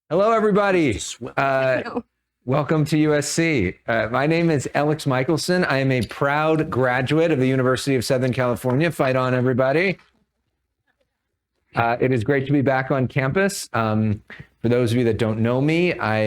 Hello, everybody. Welcome to USC. My name is Elex Michaelson. I am a proud graduate of the University of Southern California. Fight on, everybody. It is great to be back on campus. For those of you that don't know me, I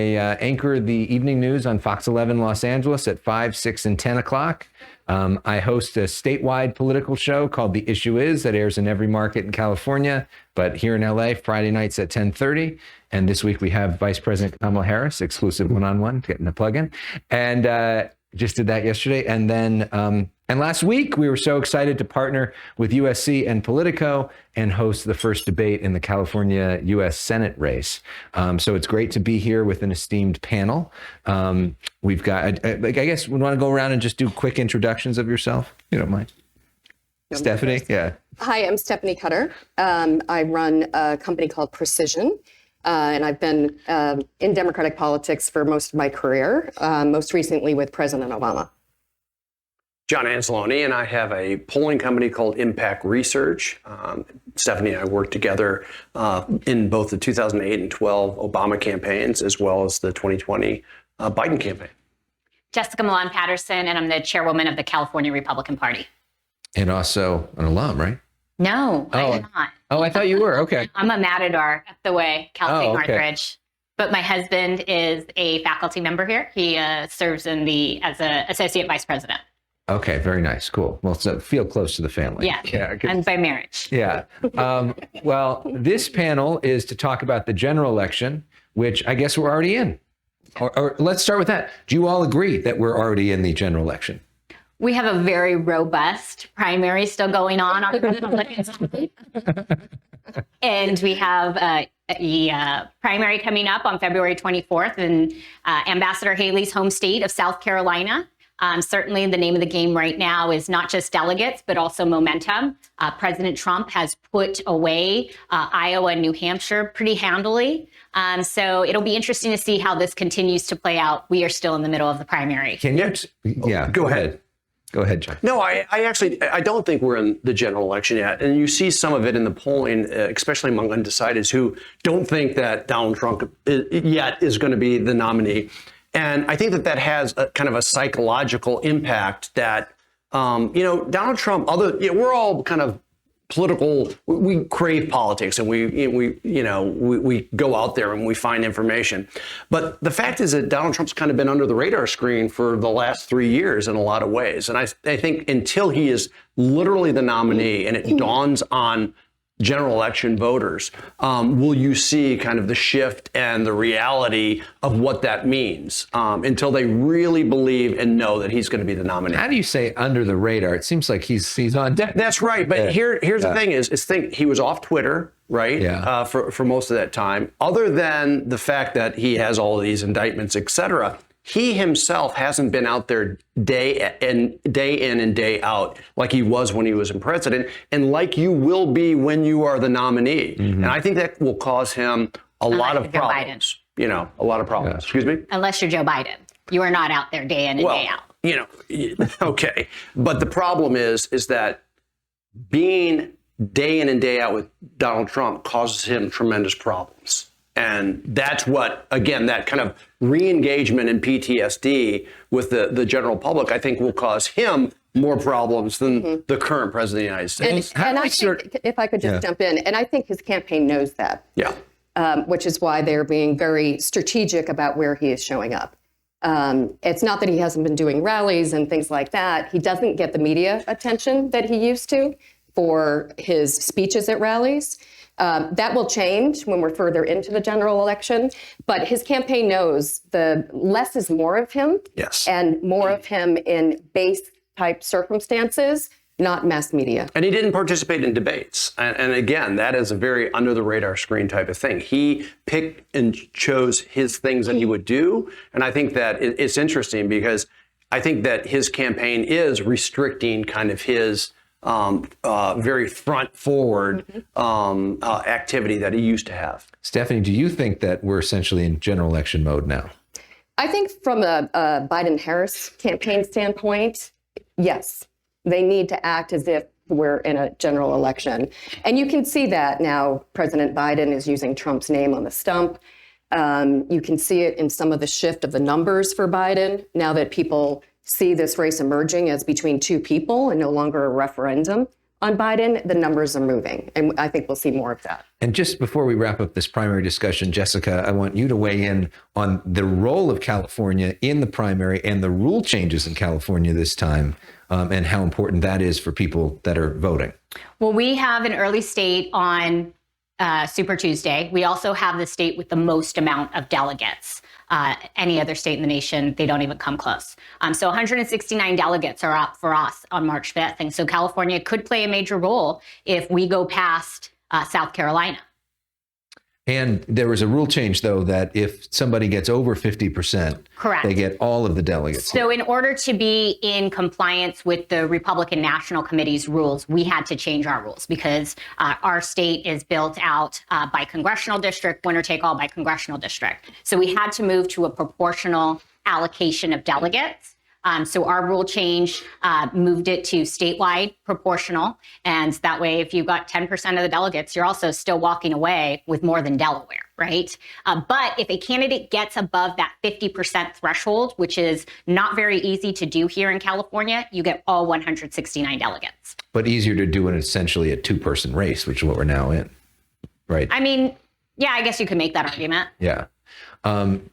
anchor the evening news on Fox 11 Los Angeles at 5, 6, and 10 o'clock. I host a statewide political show called The Issue Is that airs in every market in California, but here in LA, Friday nights at 10:30. And this week we have Vice President Kamala Harris, exclusive one-on-one, getting a plug-in. And just did that yesterday. And then, and last week we were so excited to partner with USC and POLITICO and host the first debate in the California US Senate race. So it's great to be here with an esteemed panel. We've got, I guess we want to go around and just do quick introductions of yourself. You don't mind? Stephanie? Yeah. Hi, I'm Stephanie Cutter. I run a company called Precision. And I've been in Democratic politics for most of my career, most recently with President Obama. John Anzalone, and I have a polling company called Impact Research. Stephanie and I worked together in both the 2008 and 12 Obama campaigns, as well as the 2020 Biden campaign. Jessica Millan Patterson, and I'm the chairwoman of the California Republican Party. And also an alum, right? No, I am not. Oh, I thought you were. Okay. I'm a Matador up the way, Cal State okay. Northridge. But my husband is a faculty member here. He serves as an associate vice president. Okay, very nice. Cool. Well, so feel close to the family. Yeah, and by marriage. Yeah. Well, this panel is to talk about the general election, which I guess we're already in. Or let's start with that. Do you all agree that we're already in the general election? We have a very robust primary still going on the Republican side. And we have a primary coming up on February 24th in Ambassador Haley's home state of South Carolina. Certainly the name of the game right now is not just delegates, but also momentum. President Trump has put away Iowa and New Hampshire pretty handily. So it'll be interesting to see how this continues to play out. We are still in the middle of the primary. Can you? Yeah, Go ahead. Go ahead, John. No, I don't think we're in the general election yet. And you see some of it in the polling, especially among undecideds who don't think that Donald Trump yet is going to be the nominee. And I think that has a kind of a psychological impact that, Donald Trump, we're all kind of political, we crave politics and we go out there and we find information. But the fact is that Donald Trump's kind of been under the radar screen for the last 3 years in a lot of ways. And I think until he is literally the nominee and it dawns on general election voters, will you see kind of the shift and the reality of what that means until they really believe and know that he's going to be the nominee. How do you say under the radar? It seems like he's on deck. That's right. But here's the thing is he was off Twitter, right? Yeah. For most of that time. Other than the fact that he has all of these indictments, et cetera, he himself hasn't been out there day in and day out like he was when he was in president, and like you will be when you are the nominee. Mm-hmm. And I think that will cause him a lot of problems. A lot of problems. Yeah. Excuse me? Unless you're Joe Biden. You are not out there day in and day out. Okay. But the problem is that being day in and day out with Donald Trump causes him tremendous problems. And that's what, again, that kind of re-engagement in PTSD with the general public, I think will cause him more problems than the current president of the United States. And I think, if I could just jump in, and I think his campaign knows that. Yeah. Which is why they're being very strategic about where he is showing up. It's not that he hasn't been doing rallies and things like that. He doesn't get the media attention that he used to for his speeches at rallies. That will change when we're further into the general election. But his campaign knows the less is more of him. Yes. And more of him in base type circumstances, not mass media. And he didn't participate in debates. And again, that is a very under the radar screen type of thing. He picked and chose his things that he would do. And I think that it's interesting because I think that his campaign is restricting kind of his very front forward activity that he used to have. Stephanie, do you think that we're essentially in general election mode now? I think from a Biden-Harris campaign standpoint, yes, they need to act as if we're in a general election. And you can see that now President Biden is using Trump's name on the stump. You can see it in some of the shift of the numbers for Biden now that people see this race emerging as between two people and no longer a referendum on Biden. The numbers are moving, and I think we'll see more of that. And just before we wrap up this primary discussion, Jessica, I want you to weigh in on the role of California in the primary and the rule changes in California this time, and how important that is for people that are voting. Well, we have an early state on Super Tuesday. We also have the state with the most amount of delegates. Any other state in the nation, they don't even come close. So 169 delegates are up for us on March 5th. And so California could play a major role if we go past South Carolina. And there was a rule change, though, that if somebody gets over 50%, Correct. they get all of the delegates. So in order to be in compliance with the Republican National Committee's rules, we had to change our rules because our state is built out by congressional district, winner take all by congressional district. So we had to move to a proportional allocation of delegates. So our rule change moved it to statewide proportional. And that way, if you got 10% of the delegates, you're also still walking away with more than Delaware, right? But if a candidate gets above that 50% threshold, which is not very easy to do here in California, you get all 169 delegates. But easier to do in essentially a two-person race, which is what we're now in, right? I mean, yeah, I guess you could make that argument. Yeah.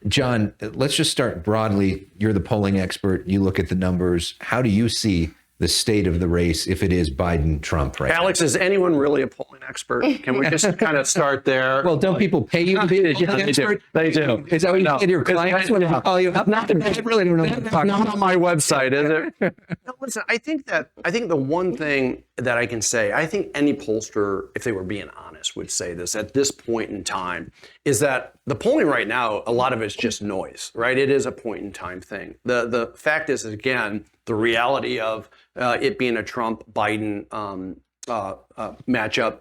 John, let's just start broadly. You're the polling expert. You look at the numbers. How do you see the state of the race if it is Biden-Trump right Alex, is anyone really a polling expert? Can we just kind of start there? Well, don't people pay you to be a polling expert? They do. Is that what you say to your clients when they call you up? I really don't know what to talk Not about. on my website, is it? No, listen, I think the one thing that I can say, I think any pollster, if they were being honest, would say this at this point in time, is that the polling right now, a lot of it's just noise, right? It is a point in time thing. The fact is, again, the reality of it being a Trump-Biden matchup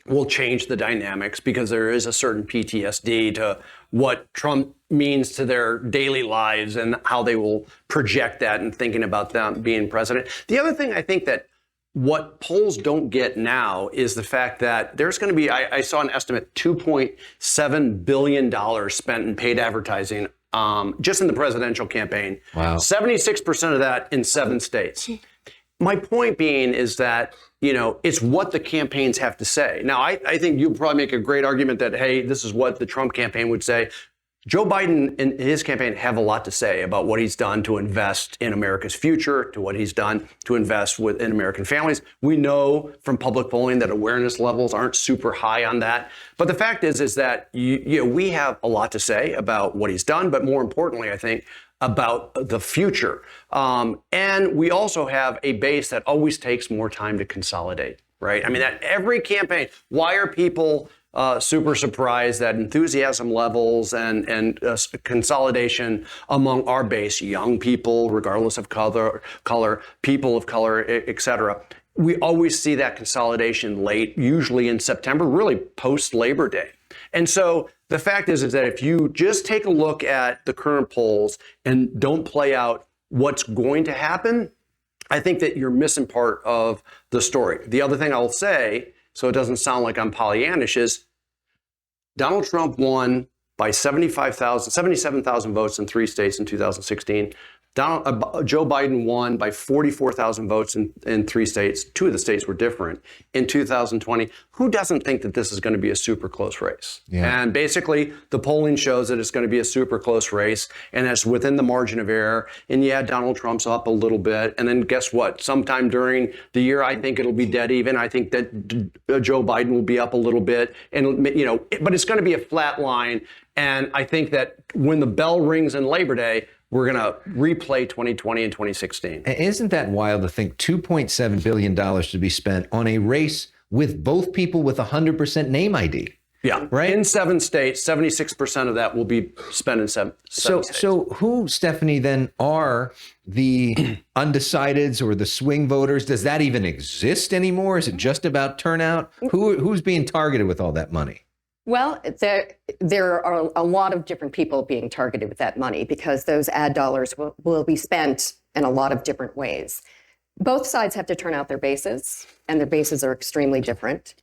will change the dynamics because there is a certain PTSD to what Trump means to their daily lives and how they will project that and thinking about them being president. The other thing I think that what polls don't get now is the fact that there's going to be, I saw an estimate, $2.7 billion spent in paid advertising just in the presidential campaign. Wow. 76% of that in 7 states. My point being is that, it's what the campaigns have to say. Now, I think you'll probably make a great argument that, hey, this is what the Trump campaign would say. Joe Biden and his campaign have a lot to say about what he's done to invest in America's future, to what he's done to invest in American families. We know from public polling that awareness levels aren't super high on that. But the fact is that we have a lot to say about what he's done, but more importantly, I think, about the future. And we also have a base that always takes more time to consolidate, right? I mean, that every campaign, why are people super surprised that enthusiasm levels and consolidation among our base, young people, regardless of color, people of color, et cetera. We always see that consolidation late, usually in September, really post Labor Day. And so the fact is that if you just take a look at the current polls and don't play out what's going to happen, I think that you're missing part of the story. The other thing I'll say, so it doesn't sound like I'm Pollyannish, is Donald Trump won by 77,000 votes in 3 states in 2016. Joe Biden won by 44,000 votes in 3 states. 2 of the states were different in 2020. Who doesn't think that this is going to be a super close race? Yeah. And basically, the polling shows that it's going to be a super close race, and it's within the margin of error. And yeah, Donald Trump's up a little bit. And then guess what? Sometime during the year, I think it'll be dead even. I think that Joe Biden will be up a little bit, and but it's going to be a flat line. And I think that when the bell rings in Labor Day, we're going to replay 2020 and 2016. Isn't that wild to think $2.7 billion to be spent on a race with both people with 100% name ID? Yeah, right. In 7 states, 76% of that will be spent in 7 states. So who, Stephanie, then are the undecideds or the swing voters? Does that even exist anymore? Is it just about turnout? Who's being targeted with all that money? Well, there are a lot of different people being targeted with that money because those ad dollars will be spent in a lot of different ways. Both sides have to turn out their bases, and their bases are extremely different.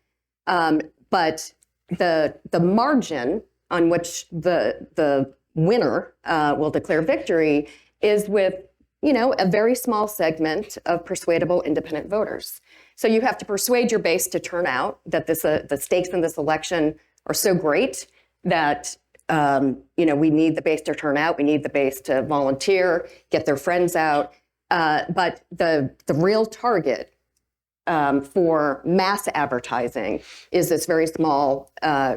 But the margin on which the winner will declare victory is with, a very small segment of persuadable independent voters. So you have to persuade your base to turn out, that the stakes in this election are so great that we need the base to turn out. We need the base to volunteer, get their friends out. But the real target for mass advertising is this very small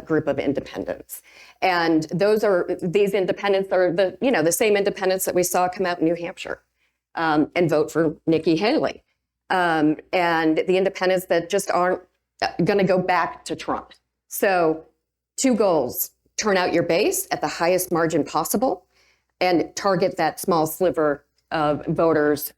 group of independents. And these independents are the same independents that we saw come out in New Hampshire and vote for Nikki Haley. And the independents that just aren't going to go back to Trump. So 2 goals: turn out your base at the highest margin possible and target that small sliver of voters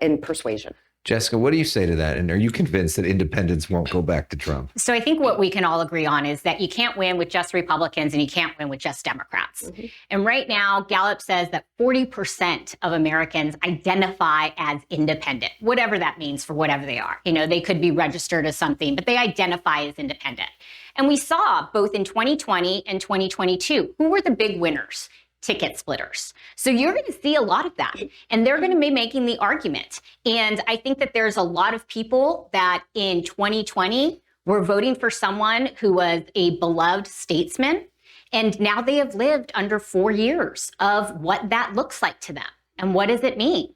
in persuasion. Jessica, what do you say to that? And are you convinced that independents won't go back to Trump? So I think what we can all agree on is that you can't win with just Republicans and you can't win with just Democrats. Mm-hmm. And right now, Gallup says that 40% of Americans identify as independent, whatever that means for whatever they are. They could be registered as something, but they identify as independent. And we saw both in 2020 and 2022, who were the big winners? Ticket splitters. So you're going to see a lot of that, and they're going to be making the argument. And I think that there's a lot of people that in 2020 were voting for someone who was a beloved statesman, and now they have lived under 4 years of what that looks like to them. And what does it mean?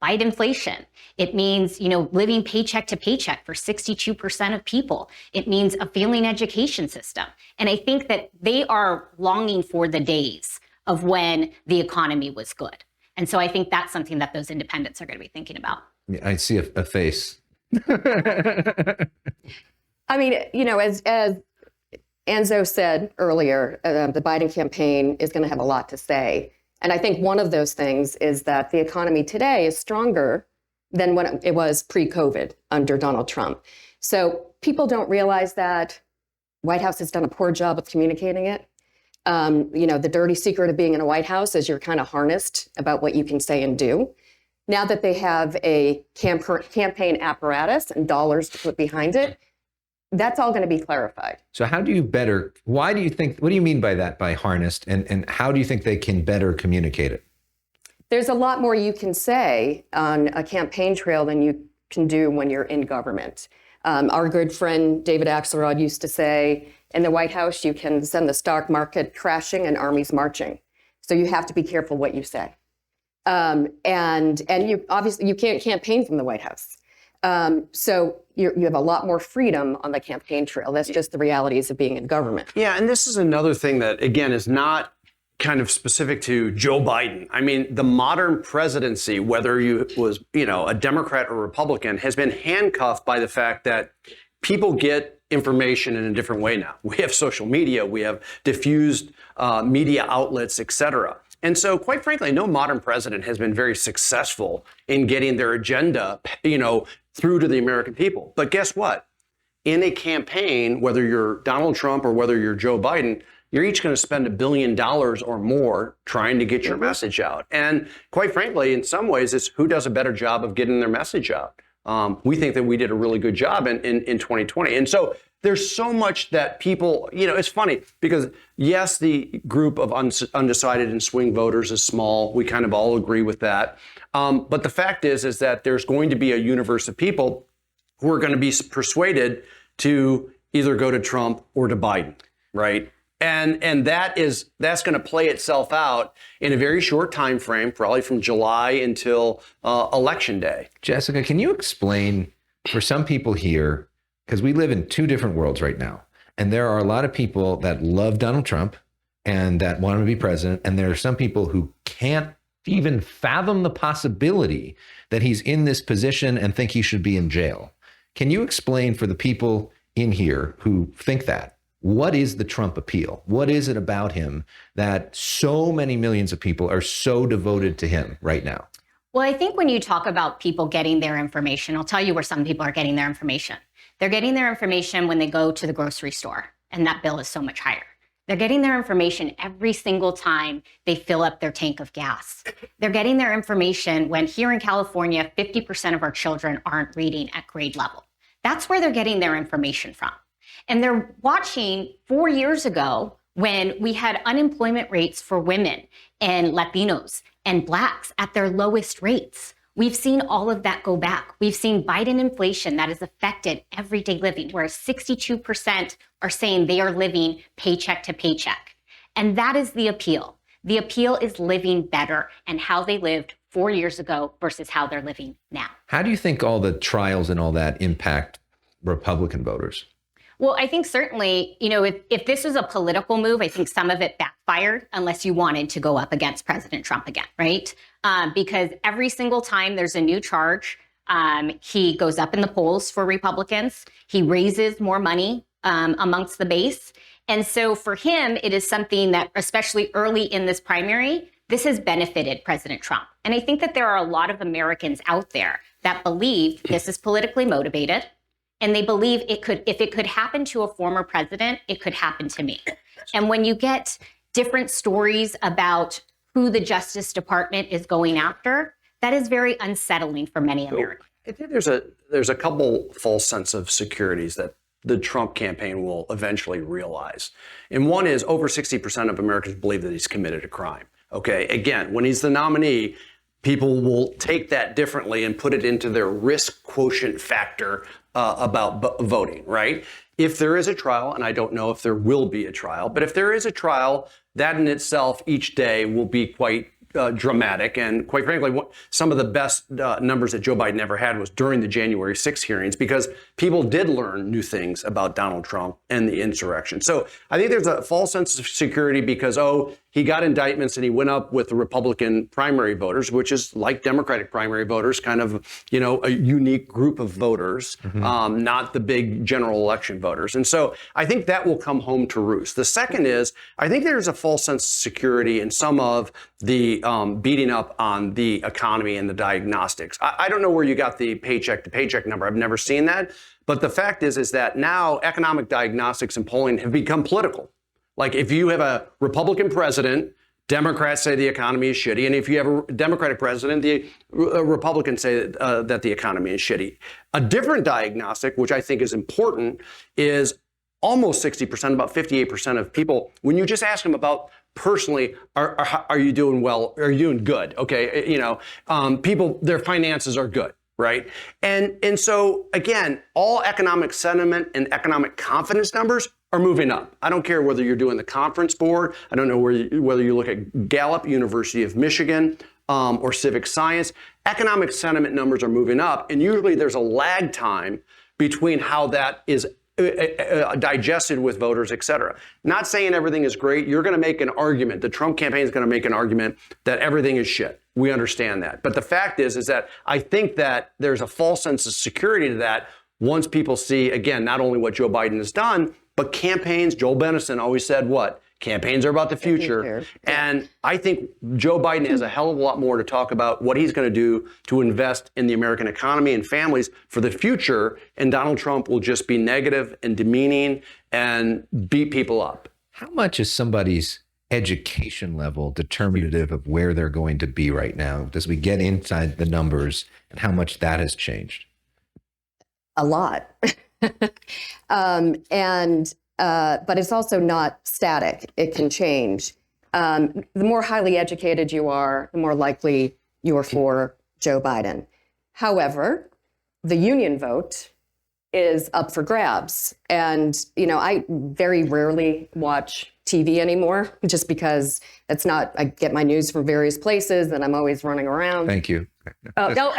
Fight inflation. It means, living paycheck to paycheck for 62% of people. It means a failing education system. And I think that they are longing for the days of when the economy was good. And so I think that's something that those independents are going to be thinking about. Yeah, I see a face. I mean, as Anzo said earlier, the Biden campaign is going to have a lot to say. And I think one of those things is that the economy today is stronger than when it was pre-COVID under Donald Trump. So people don't realize that. White House has done a poor job of communicating it. The dirty secret of being in a White House is you're kind of harnessed about what you can say and do. Now that they have a campaign apparatus and dollars to put behind it, that's all going to be clarified. So what do you mean by that, by harnessed, and how do you think they can better communicate it? There's a lot more you can say on a campaign trail than you can do when you're in government. Our good friend David Axelrod used to say, in the White House, you can send the stock market crashing and armies marching. So you have to be careful what you say. And you obviously, you can't campaign from the White House. So you have a lot more freedom on the campaign trail. That's just the realities of being in government. Yeah, and this is another thing that, again, is not kind of specific to Joe Biden. I mean, the modern presidency, whether you was, a Democrat or Republican, has been handcuffed by the fact that people get information in a different way now. We have social media, we have diffused media outlets, et cetera. And so, quite frankly, no modern president has been very successful in getting their agenda, through to the American people. But guess what? In a campaign, whether you're Donald Trump or whether you're Joe Biden, you're each going to spend $1 billion or more trying to get your message out. And quite frankly, in some ways, it's who does a better job of getting their message out. We think that we did a really good job in 2020. And so there's so much that people, it's funny because yes, the group of undecided and swing voters is small. We kind of all agree with that. But the fact is that there's going to be a universe of people who are going to be persuaded to either go to Trump or to Biden, right? And that's going to play itself out in a very short time frame, probably from July until Election Day. Jessica, can you explain for some people here, because we live in 2 different worlds right now, and there are a lot of people that love Donald Trump and that want him to be president, and there are some people who can't even fathom the possibility that he's in this position and think he should be in jail. Can you explain for the people in here who think that? What is the Trump appeal? What is it about him that so many millions of people are so devoted to him right now? Well, I think when you talk about people getting their information, I'll tell you where some people are getting their information. They're getting their information when they go to the grocery store, and that bill is so much higher. They're getting their information every single time they fill up their tank of gas. They're getting their information when here in California, 50% of our children aren't reading at grade level. That's where they're getting their information from. And they're watching 4 years ago when we had unemployment rates for women and Latinos and Blacks at their lowest rates. We've seen all of that go back. We've seen Biden inflation that has affected everyday living, where 62% are saying they are living paycheck to paycheck. And that is the appeal. The appeal is living better and how they lived 4 years ago versus how they're living now. How do you think all the trials and all that impact Republican voters? Well, I think certainly, if this was a political move, I think some of it backfired unless you wanted to go up against President Trump again, right? Because every single time there's a new charge, he goes up in the polls for Republicans. He raises more money amongst the base. And so for him, it is something that, especially early in this primary, this has benefited President Trump. And I think that there are a lot of Americans out there that believe this is politically motivated. And they believe if it could happen to a former president, it could happen to me. And when you get different stories about who the Justice Department is going after, that is very unsettling for many Americans. I think there's a couple false sense of securities that the Trump campaign will eventually realize. And one is over 60% of Americans believe that he's committed a crime. Okay, again, when he's the nominee, people will take that differently and put it into their risk quotient factor about voting, right? If there is a trial, and I don't know if there will be a trial, but if there is a trial, that in itself each day will be quite dramatic. And quite frankly, some of the best numbers that Joe Biden ever had was during the January 6th hearings, because people did learn new things about Donald Trump and the insurrection. So I think there's a false sense of security because, he got indictments and he went up with the Republican primary voters, which is like Democratic primary voters, kind of, a unique group of voters, not the big general election voters. And so I think that will come home to roost. The second is, I think there's a false sense of security in some of the beating up on the economy and the diagnostics. I don't know where you got the paycheck to paycheck number. I've never seen that. But the fact is that now economic diagnostics and polling have become political. Like if you have a Republican president, Democrats say the economy is shitty. And if you have a Democratic president, the Republicans say that the economy is shitty. A different diagnostic, which I think is important, is almost 60%, about 58% of people, when you just ask them about personally, are you doing well? Are you doing good? Okay, people, their finances are good. Right. And so, again, all economic sentiment and economic confidence numbers are moving up. I don't care whether you're doing the Conference Board. I don't know whether you look at Gallup, University of Michigan, or Civic Science. Economic sentiment numbers are moving up. And usually there's a lag time between how that is digested with voters, et cetera. Not saying everything is great. You're going to make an argument. The Trump campaign is going to make an argument that everything is shit. We understand that. But the fact is that I think that there's a false sense of security to that once people see, again, not only what Joe Biden has done, but campaigns. Joel Benison always said what? Campaigns are about the future. And I think Joe Biden has a hell of a lot more to talk about what he's going to do to invest in the American economy and families for the future. And Donald Trump will just be negative and demeaning and beat people up. How much is somebody's education level determinative of where they're going to be right now as we get inside the numbers and how much that has changed? A lot. But it's also not static. It can change. The more highly educated you are, the more likely you're for Joe Biden. However, the union vote is up for grabs. And, I very rarely watch TV anymore just because I get my news from various places and I'm always running around. Thank you. Oh, no.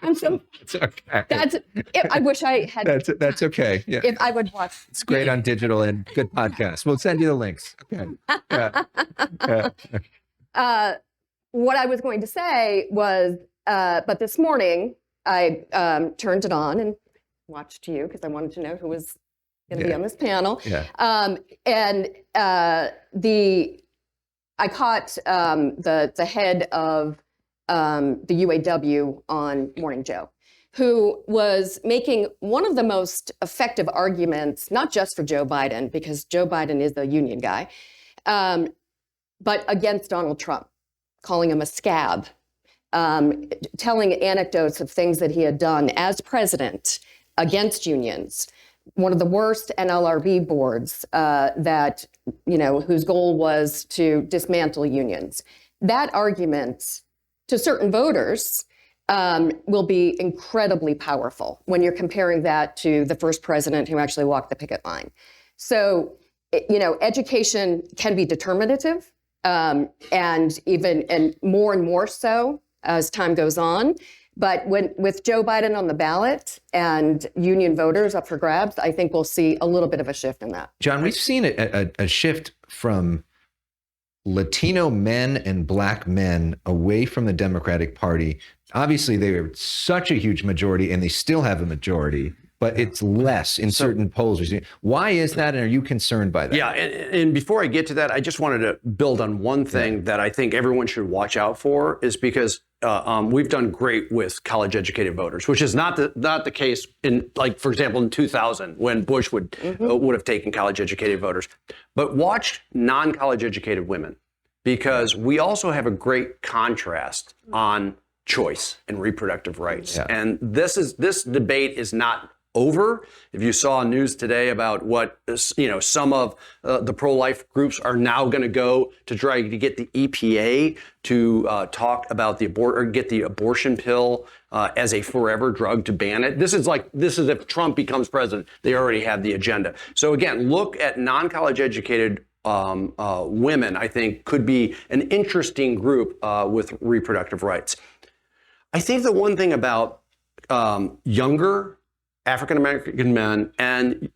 I'm so, It's okay. I wish I had. That's okay. Yeah. If I would watch. It's great on digital and good podcast. We'll send you the links. Okay. Yeah. What I was going to say was, but this morning I turned it on and watched you because I wanted to know who was going to be on this panel. Yeah. I caught the head of the UAW on Morning Joe, who was making one of the most effective arguments, not just for Joe Biden, because Joe Biden is the union guy, but against Donald Trump, calling him a scab, telling anecdotes of things that he had done as president against unions, one of the worst NLRB boards that, whose goal was to dismantle unions. That argument to certain voters will be incredibly powerful when you're comparing that to the first president who actually walked the picket line. So, education can be determinative, and more so as time goes on. But with Joe Biden on the ballot and union voters up for grabs, I think we'll see a little bit of a shift in that. John, we've seen a shift from Latino men and Black men away from the Democratic Party. Obviously, they are such a huge majority, and they still have a majority, but it's less in certain polls. Why is that, and are you concerned by that? Yeah, and before I get to that, I just wanted to build on one thing that I think everyone should watch out for, is because we've done great with college-educated voters, which is not the case in, like, for example, in 2000 when Bush would have taken college-educated voters. But watch non-college-educated women, because we also have a great contrast on choice and reproductive rights. Yeah. And this debate is not over. If you saw news today about what some of the pro-life groups are now going to go to try to get the EPA to talk about get the abortion pill as a forever drug to ban it. This is if Trump becomes president, they already have the agenda. So again, look at non-college educated women. I think could be an interesting group with reproductive rights. I think the one thing about younger African-American men and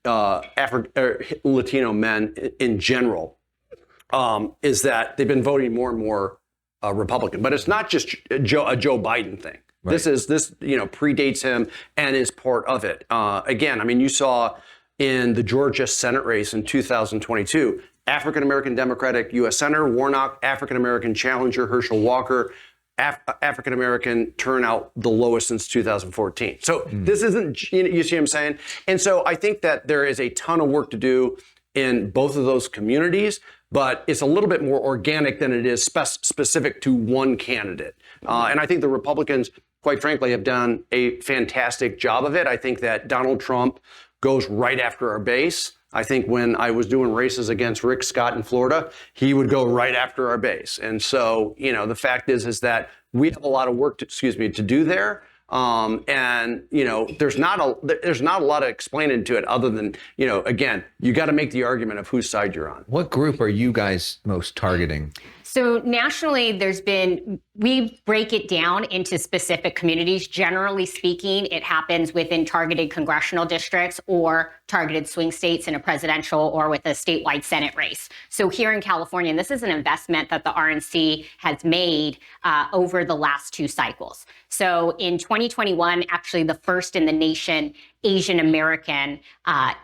Latino men in general is that they've been voting more and more Republican. But it's not just a Joe Biden thing. Right. This predates him and is part of it. Again, I mean, you saw in the Georgia Senate race in 2022, African-American Democratic U.S. Senator Warnock, African-American challenger Herschel Walker, African-American turnout the lowest since 2014. So this isn't, you see what I'm saying? And so I think that there is a ton of work to do in both of those communities, but it's a little bit more organic than it is specific to one candidate. And I think the Republicans, quite frankly, have done a fantastic job of it. I think that Donald Trump goes right after our base. I think when I was doing races against Rick Scott in Florida, he would go right after our base. And so, the fact is that we have a lot of work to do there. And there's not a lot of explaining to it other than, again, you got to make the argument of whose side you're on. What group are you guys most targeting? So nationally, we break it down into specific communities. Generally speaking, it happens within targeted congressional districts or targeted swing states in a presidential or with a statewide Senate race. So here in California, and this is an investment that the RNC has made over the last two cycles. So in 2021, actually the first in the nation Asian American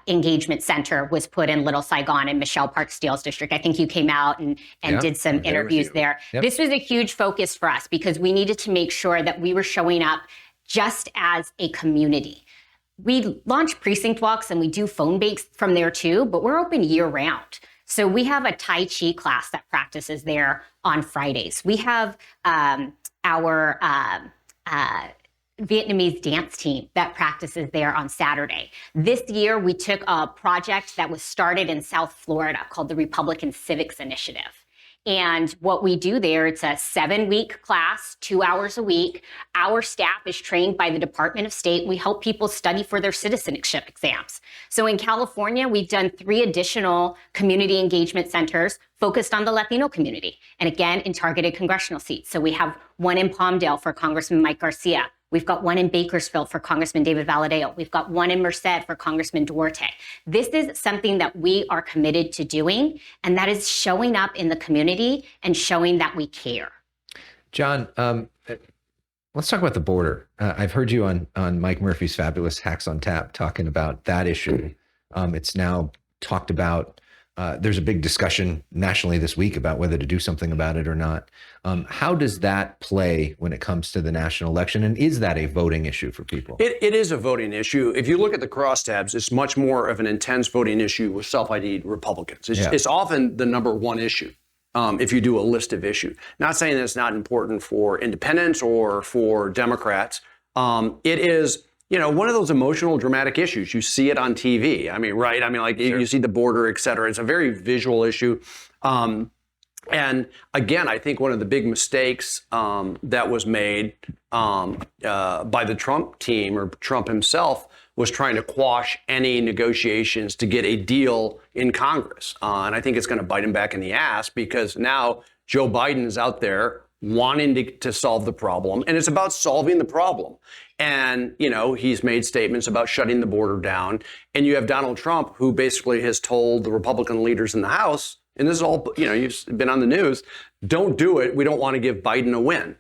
engagement center was put in Little Saigon in Michelle Park Steele's district. I think you came out and did some interviews there. Yep. This was a huge focus for us because we needed to make sure that we were showing up just as a community. We launch precinct walks and we do phone banks from there too, but we're open year round. So we have a Tai Chi class that practices there on Fridays. We have our Vietnamese dance team that practices there on Saturday. This year, we took a project that was started in South Florida called the Republican Civics Initiative. And what we do there, it's a 7-week class, 2 hours a week. Our staff is trained by the Department of State. We help people study for their citizenship exams. So in California, we've done 3 additional community engagement centers focused on the Latino community. And again, in targeted congressional seats. So we have one in Palmdale for Congressman Mike Garcia. We've got one in Bakersfield for Congressman David Valadao. We've got one in Merced for Congressman Duarte. This is something that we are committed to doing, and that is showing up in the community and showing that we care. John, let's talk about the border. I've heard you on Mike Murphy's fabulous Hacks on Tap talking about that issue. It's now talked about. There's a big discussion nationally this week about whether to do something about it or not. How does that play when it comes to the national election? And is that a voting issue for people? It is a voting issue. If you look at the crosstabs, it's much more of an intense voting issue with self-ID'd Republicans. It's often the number one issue if you do a list of issues. Not saying that it's not important for independents or for Democrats. It is one of those emotional, dramatic issues. You see it on TV. I mean, right? I mean, like you see the border, et cetera. It's a very visual issue. And again, I think one of the big mistakes that was made by the Trump team or Trump himself was trying to quash any negotiations to get a deal in Congress. And I think it's going to bite him back in the ass because now Joe Biden is out there wanting to solve the problem, and it's about solving the problem. And, he's made statements about shutting the border down. And you have Donald Trump, who basically has told the Republican leaders in the House, and this is all, you've been on the news, don't do it. We don't want to give Biden a win.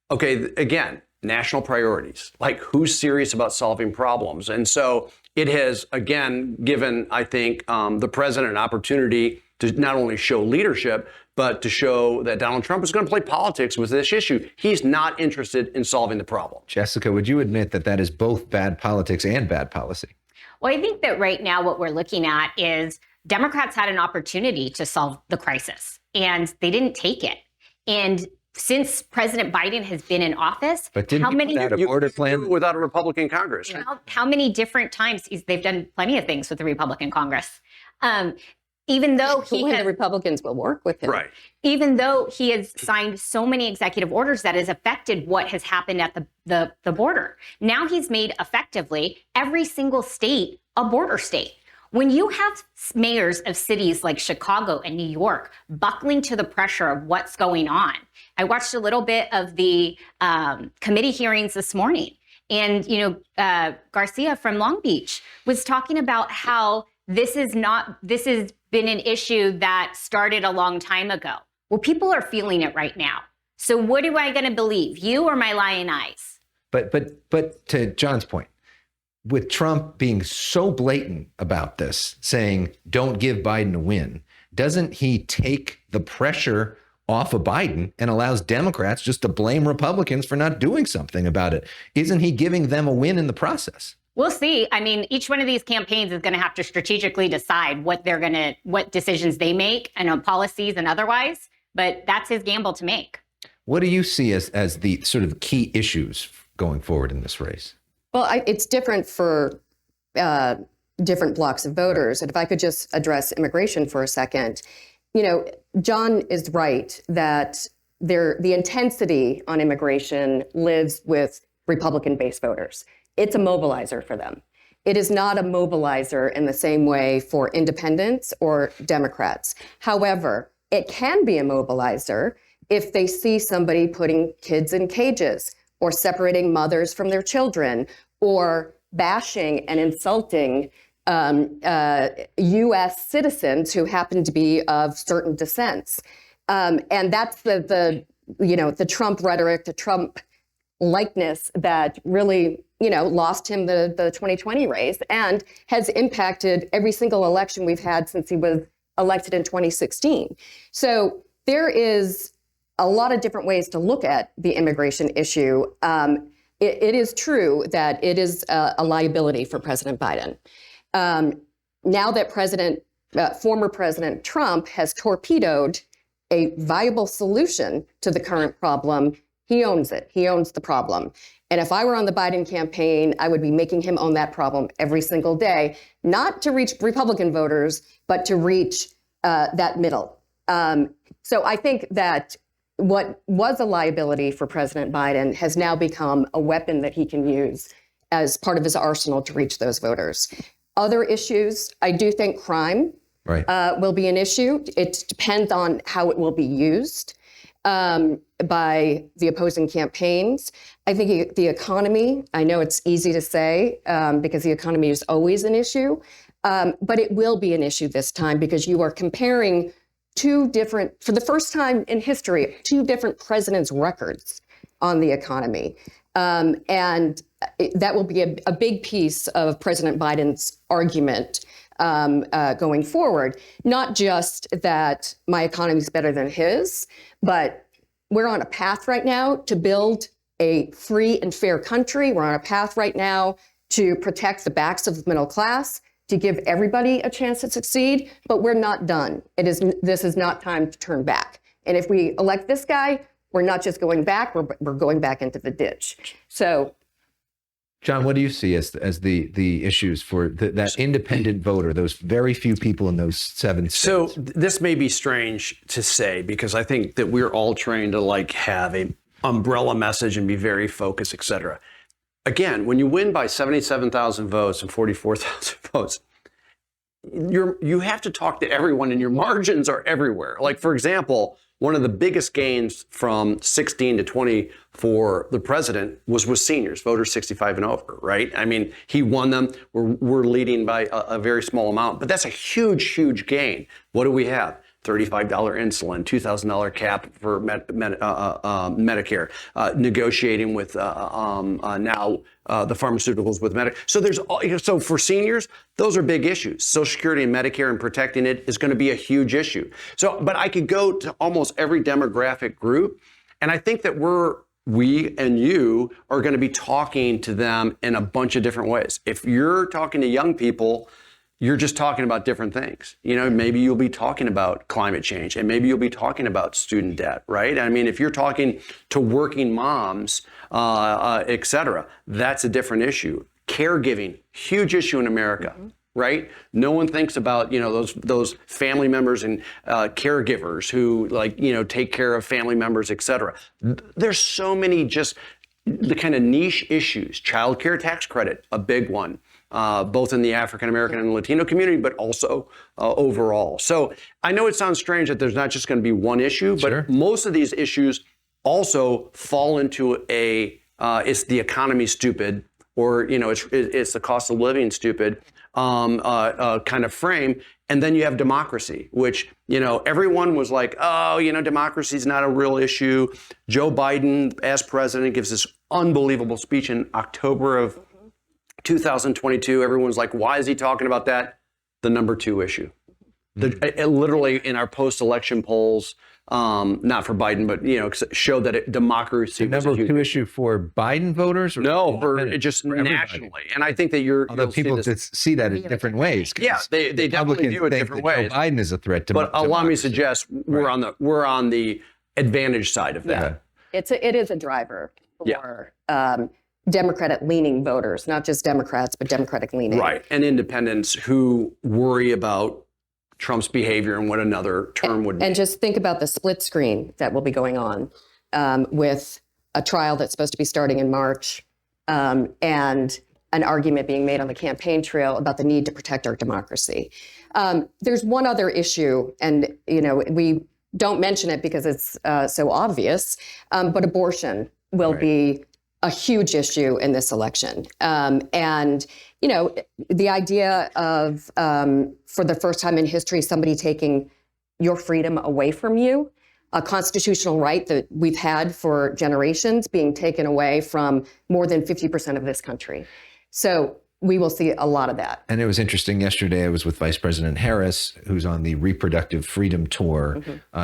Okay, again, national priorities, like who's serious about solving problems? And so it has, again, given, I think, the president an opportunity to not only show leadership, but to show that Donald Trump is going to play politics with this issue. He's not interested in solving the problem. Jessica, would you admit that that is both bad politics and bad policy? Well, I think that right now what we're looking at is Democrats had an opportunity to solve the crisis, and they didn't take it. And since President Biden has been in office, but didn't how many a border plan without a Republican Congress? How many different times they've done plenty of things with the Republican Congress. Even though the Republicans will work with him. Right. Even though he has signed so many executive orders that has affected what has happened at the border. Now he's made effectively every single state a border state. When you have mayors of cities like Chicago and New York buckling to the pressure of what's going on. I watched a little bit of the committee hearings this morning. And, Garcia from Long Beach was talking about how this has been an issue that started a long time ago. Well, people are feeling it right now. So what am I going to believe, you or my lying eyes? But to John's point, with Trump being so blatant about this, saying, don't give Biden a win, doesn't he take the pressure off of Biden and allows Democrats just to blame Republicans for not doing something about it? Isn't he giving them a win in the process? We'll see. I mean, each one of these campaigns is going to have to strategically decide what decisions they make and on policies and otherwise, but that's his gamble to make. What do you see as the sort of key issues going forward in this race? Well, it's different for different blocks of voters. And if I could just address immigration for a second, John is right that the intensity on immigration lives with Republican-based voters. It's a mobilizer for them. It is not a mobilizer in the same way for independents or Democrats. However, it can be a mobilizer if they see somebody putting kids in cages or separating mothers from their children or bashing and insulting U.S. citizens who happen to be of certain descents. And that's the Trump rhetoric, the Trump likeness that really, lost him the 2020 race and has impacted every single election we've had since he was elected in 2016. So there is a lot of different ways to look at the immigration issue. It is true that it is a liability for President Biden. Now that former President Trump has torpedoed a viable solution to the current problem, he owns it. He owns the problem. And if I were on the Biden campaign, I would be making him own that problem every single day, not to reach Republican voters, but to reach that middle. So I think that what was a liability for President Biden has now become a weapon that he can use as part of his arsenal to reach those voters. Other issues, I do think crime will be an issue. It depends on how it will be used by the opposing campaigns. I think the economy, I know it's easy to say because the economy is always an issue, but it will be an issue this time because you are comparing for the first time in history, two different presidents' records on the economy. And that will be a big piece of President Biden's argument going forward. Not just that my economy is better than his, but we're on a path right now to build a free and fair country. We're on a path right now to protect the backs of the middle class, to give everybody a chance to succeed, but we're not done. This is not time to turn back. And if we elect this guy, we're not just going back, we're going back into the ditch. So John, what do you see as the issues for that independent voter, those very few people in those 7 states? So this may be strange to say because I think that we're all trained to like have a umbrella message and be very focused, et cetera. Again, when you win by 77,000 votes and 44,000 votes, you have to talk to everyone and your margins are everywhere. Like, for example, one of the biggest gains from 16 to 20 for the president was with seniors, voters 65 and over, right? I mean, he won them. We're leading by a very small amount, but that's a huge, huge gain. What do we have? $35 insulin, $2,000 cap for Medicare, negotiating with now the pharmaceuticals with Medicare. So for seniors, those are big issues. Social Security and Medicare and protecting it is going to be a huge issue. So, but I could go to almost every demographic group, and I think that we and you are going to be talking to them in a bunch of different ways. If you're talking to young people, you're just talking about different things. You know, maybe you'll be talking about climate change and maybe you'll be talking about student debt, right? I mean, if you're talking to working moms, et cetera, that's a different issue. Caregiving, huge issue in America, right? No one thinks about, you know, those family members and caregivers who like, you know, take care of family members, et cetera. There's so many just the kind of niche issues. Child care tax credit, a big one. Both in the African American and Latino community, but also overall. So I know it sounds strange that there's not just going to be one issue, but most of these issues also fall into it's the economy stupid, or you know, it's the cost of living stupid kind of frame. And then you have democracy, which, you know, everyone was like, oh, you know, democracy is not a real issue. Joe Biden, as president, gives this unbelievable speech in October of 2022, everyone's like, why is he talking about that? The number 2 issue. Literally in our post-election polls, not for Biden, but, you know, showed that democracy was number 2 issue for Biden voters? Or no, for nationally. And I think that although people see that in different ways. Yeah, they definitely view it different ways. Joe Biden is a threat to But allow me to suggest we're on the advantage side of that. It is a driver for Democratic-leaning voters, not just Democrats, but Democratic-leaning. Right, and independents who worry about Trump's behavior and what another term would be. And just think about the split screen that will be going on with a trial that's supposed to be starting in March and an argument being made on the campaign trail about the need to protect our democracy. There's one other issue, and you know, we don't mention it because it's so obvious, but abortion will be a huge issue in this election. And, you know, the idea of, for the first time in history, somebody taking your freedom away from you, a constitutional right that we've had for generations being taken away from more than 50% of this country. So we will see a lot of that. And it was interesting yesterday, I was with Vice President Harris, who's on the reproductive freedom tour.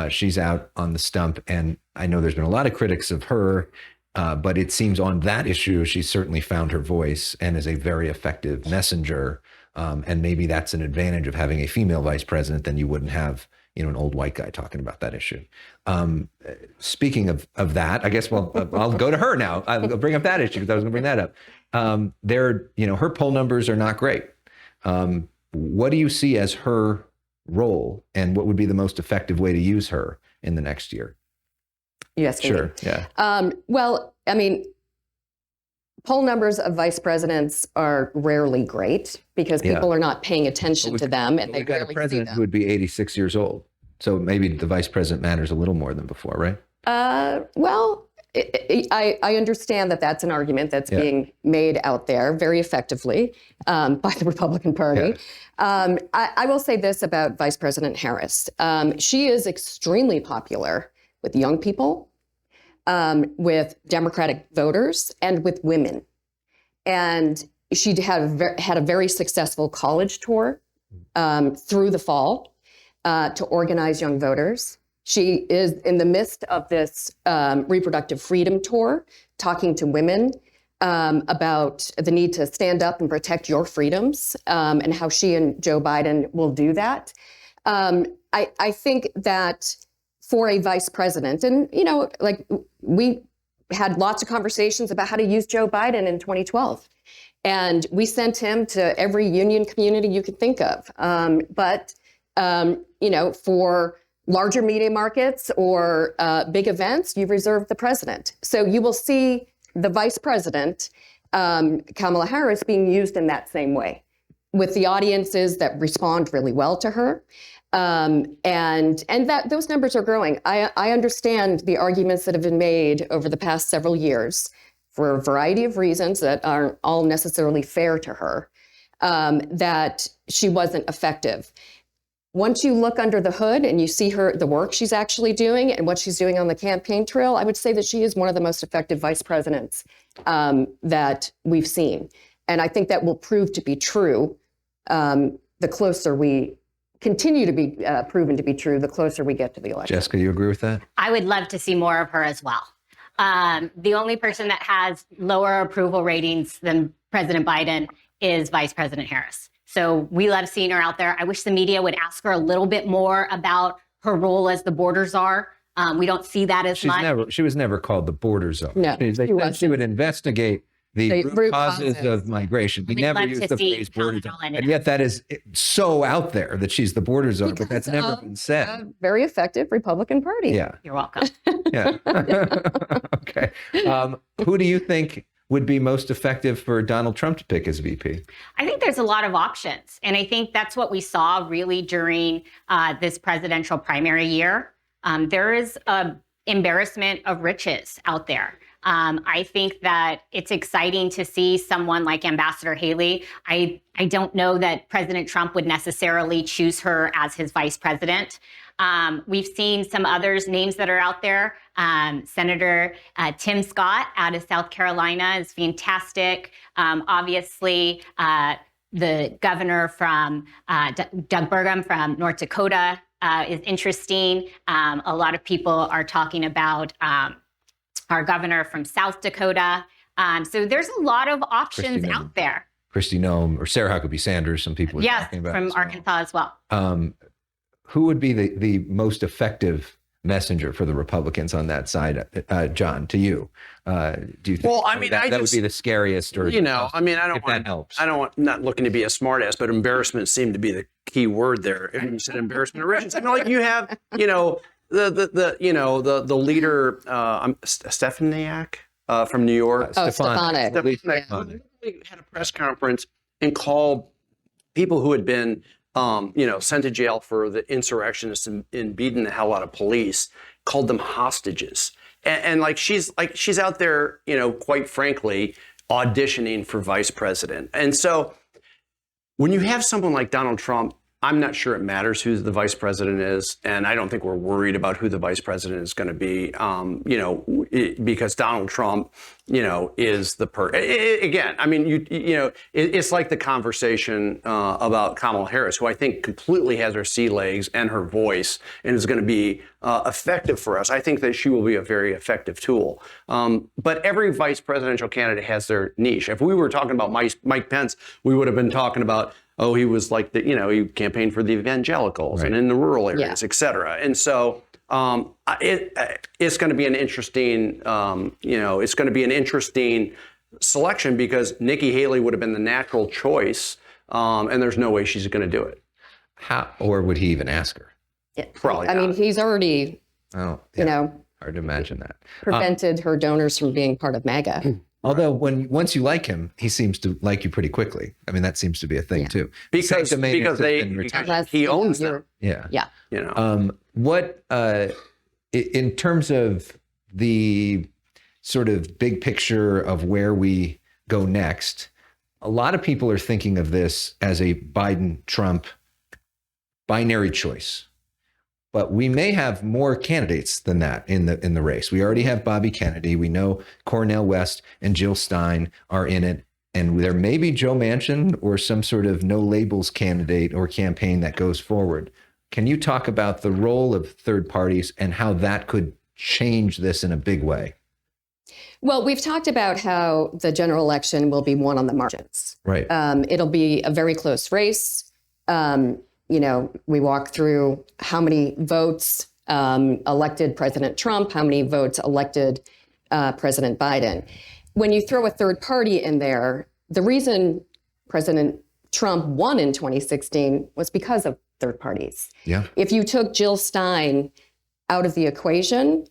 She's out on the stump, and I know there's been a lot of critics of her, but it seems on that issue, she's certainly found her voice and is a very effective messenger. And maybe that's an advantage of having a female vice president than you wouldn't have, you know, an old white guy talking about that issue. Speaking of that, I guess, well, I'll go to her now. I'll bring up that issue because I was going to bring that up. You know, her poll numbers are not great. What do you see as her role, and what would be the most effective way to use her in the next year? Yes, sure. Yeah. Well, I mean, poll numbers of vice presidents are rarely great because people are not paying attention to them, and they got rarely a president see them. who would be 86 years old. So maybe the vice president matters a little more than before, right? Well, I understand that that's an argument that's being made out there very effectively by the Republican Party. I will say this about Vice President Harris. She is extremely popular with young people, with Democratic voters, and with women. And she had a very successful college tour through the fall to organize young voters. She is in the midst of this reproductive freedom tour, talking to women about the need to stand up and protect your freedoms, and how she and Joe Biden will do that. I think that for a vice president, and you know, like we had lots of conversations about how to use Joe Biden in 2012. And we sent him to every union community you could think of. But for larger media markets or big events, you reserve the president. So you will see the vice president, Kamala Harris, being used in that same way, with the audiences that respond really well to her. And that those numbers are growing. I understand the arguments that have been made over the past several years for a variety of reasons that aren't all necessarily fair to her, that she wasn't effective. Once you look under the hood and you see the work she's actually doing and what she's doing on the campaign trail, I would say that she is one of the most effective vice presidents that we've seen. And I think that will prove to be true the closer we continue to be proven to be true, the closer we get to the election. Jessica, you agree with that? I would love to see more of her as well. The only person that has lower approval ratings than President Biden is Vice President Harris. So we love seeing her out there. I wish the media would ask her a little bit more about her role as the border czar. We don't see that as much. She was never called the border czar. No, they said she would investigate the root causes of migration. We We'd never love used to the see phrase border czar. Kamala in And it. yet that is so out there that she's the border czar, but that's never been said. Very effective Republican Party. Yeah. You're welcome. Yeah. Okay. Who do you think would be most effective for Donald Trump to pick as VP? I think there's a lot of options. And I think that's what we saw really during this presidential primary year. There is an embarrassment of riches out there. I think that it's exciting to see someone like Ambassador Haley. I don't know that President Trump would necessarily choose her as his vice president. We've seen some others, names that are out there. Senator Tim Scott out of South Carolina is fantastic. Obviously, the governor from Doug Burgum from North Dakota is interesting. A lot of people are talking about our governor from South Dakota. So there's a lot of options out there. Kristi Noem or Sarah Huckabee Sanders, some people are talking about. Yes, from Arkansas as well. Who would be the most effective messenger for the Republicans on that side, John, to you? Do you think that would be the scariest? Or not looking to be a smartass, but embarrassment seemed to be the key word there. You said embarrassment of riches. I mean, like you have, the leader, Stefaniak from New York. Stefanik. Had a press conference and called people who had been sent to jail for the insurrectionists and beating the hell out of police, called them hostages. And she's out there, quite frankly, auditioning for vice president. And so when you have someone like Donald Trump, I'm not sure it matters who the vice president is, and I don't think we're worried about who the vice president is going to be, because Donald Trump, is the again. I mean, it's like the conversation about Kamala Harris, who I think completely has her sea legs and her voice, and is going to be effective for us. I think that she will be a very effective tool. But every vice presidential candidate has their niche. If we were talking about Mike Pence, we would have been talking about, oh, he was like he campaigned for the evangelicals, right, and in the rural areas, et cetera. And so it's going to be an interesting, it's going to be an interesting selection, because Nikki Haley would have been the natural choice, and there's no way she's going to do it. How, or would he even ask her? Yeah. Probably I not. mean, he's already, hard to imagine that. prevented her donors from being part of MAGA. Although once you like him, he seems to like you pretty quickly. I mean, that seems to be a thing too. Because he owns them. Yeah. Yeah. What in terms of the sort of big picture of where we go next, a lot of people are thinking of this as a Biden-Trump binary choice. But we may have more candidates than that in the race. We already have Bobby Kennedy. We know Cornel West and Jill Stein are in it. And there may be Joe Manchin or some sort of no labels candidate or campaign that goes forward. Can you talk about the role of third parties and how that could change this in a big way? Well, we've talked about how the general election will be won on the margins. Right. It'll be a very close race. We walk through how many votes elected President Trump, how many votes elected President Biden. When you throw a third party in there, the reason President Trump won in 2016 was because of third parties. Yeah. If you took Jill Stein out of the equation,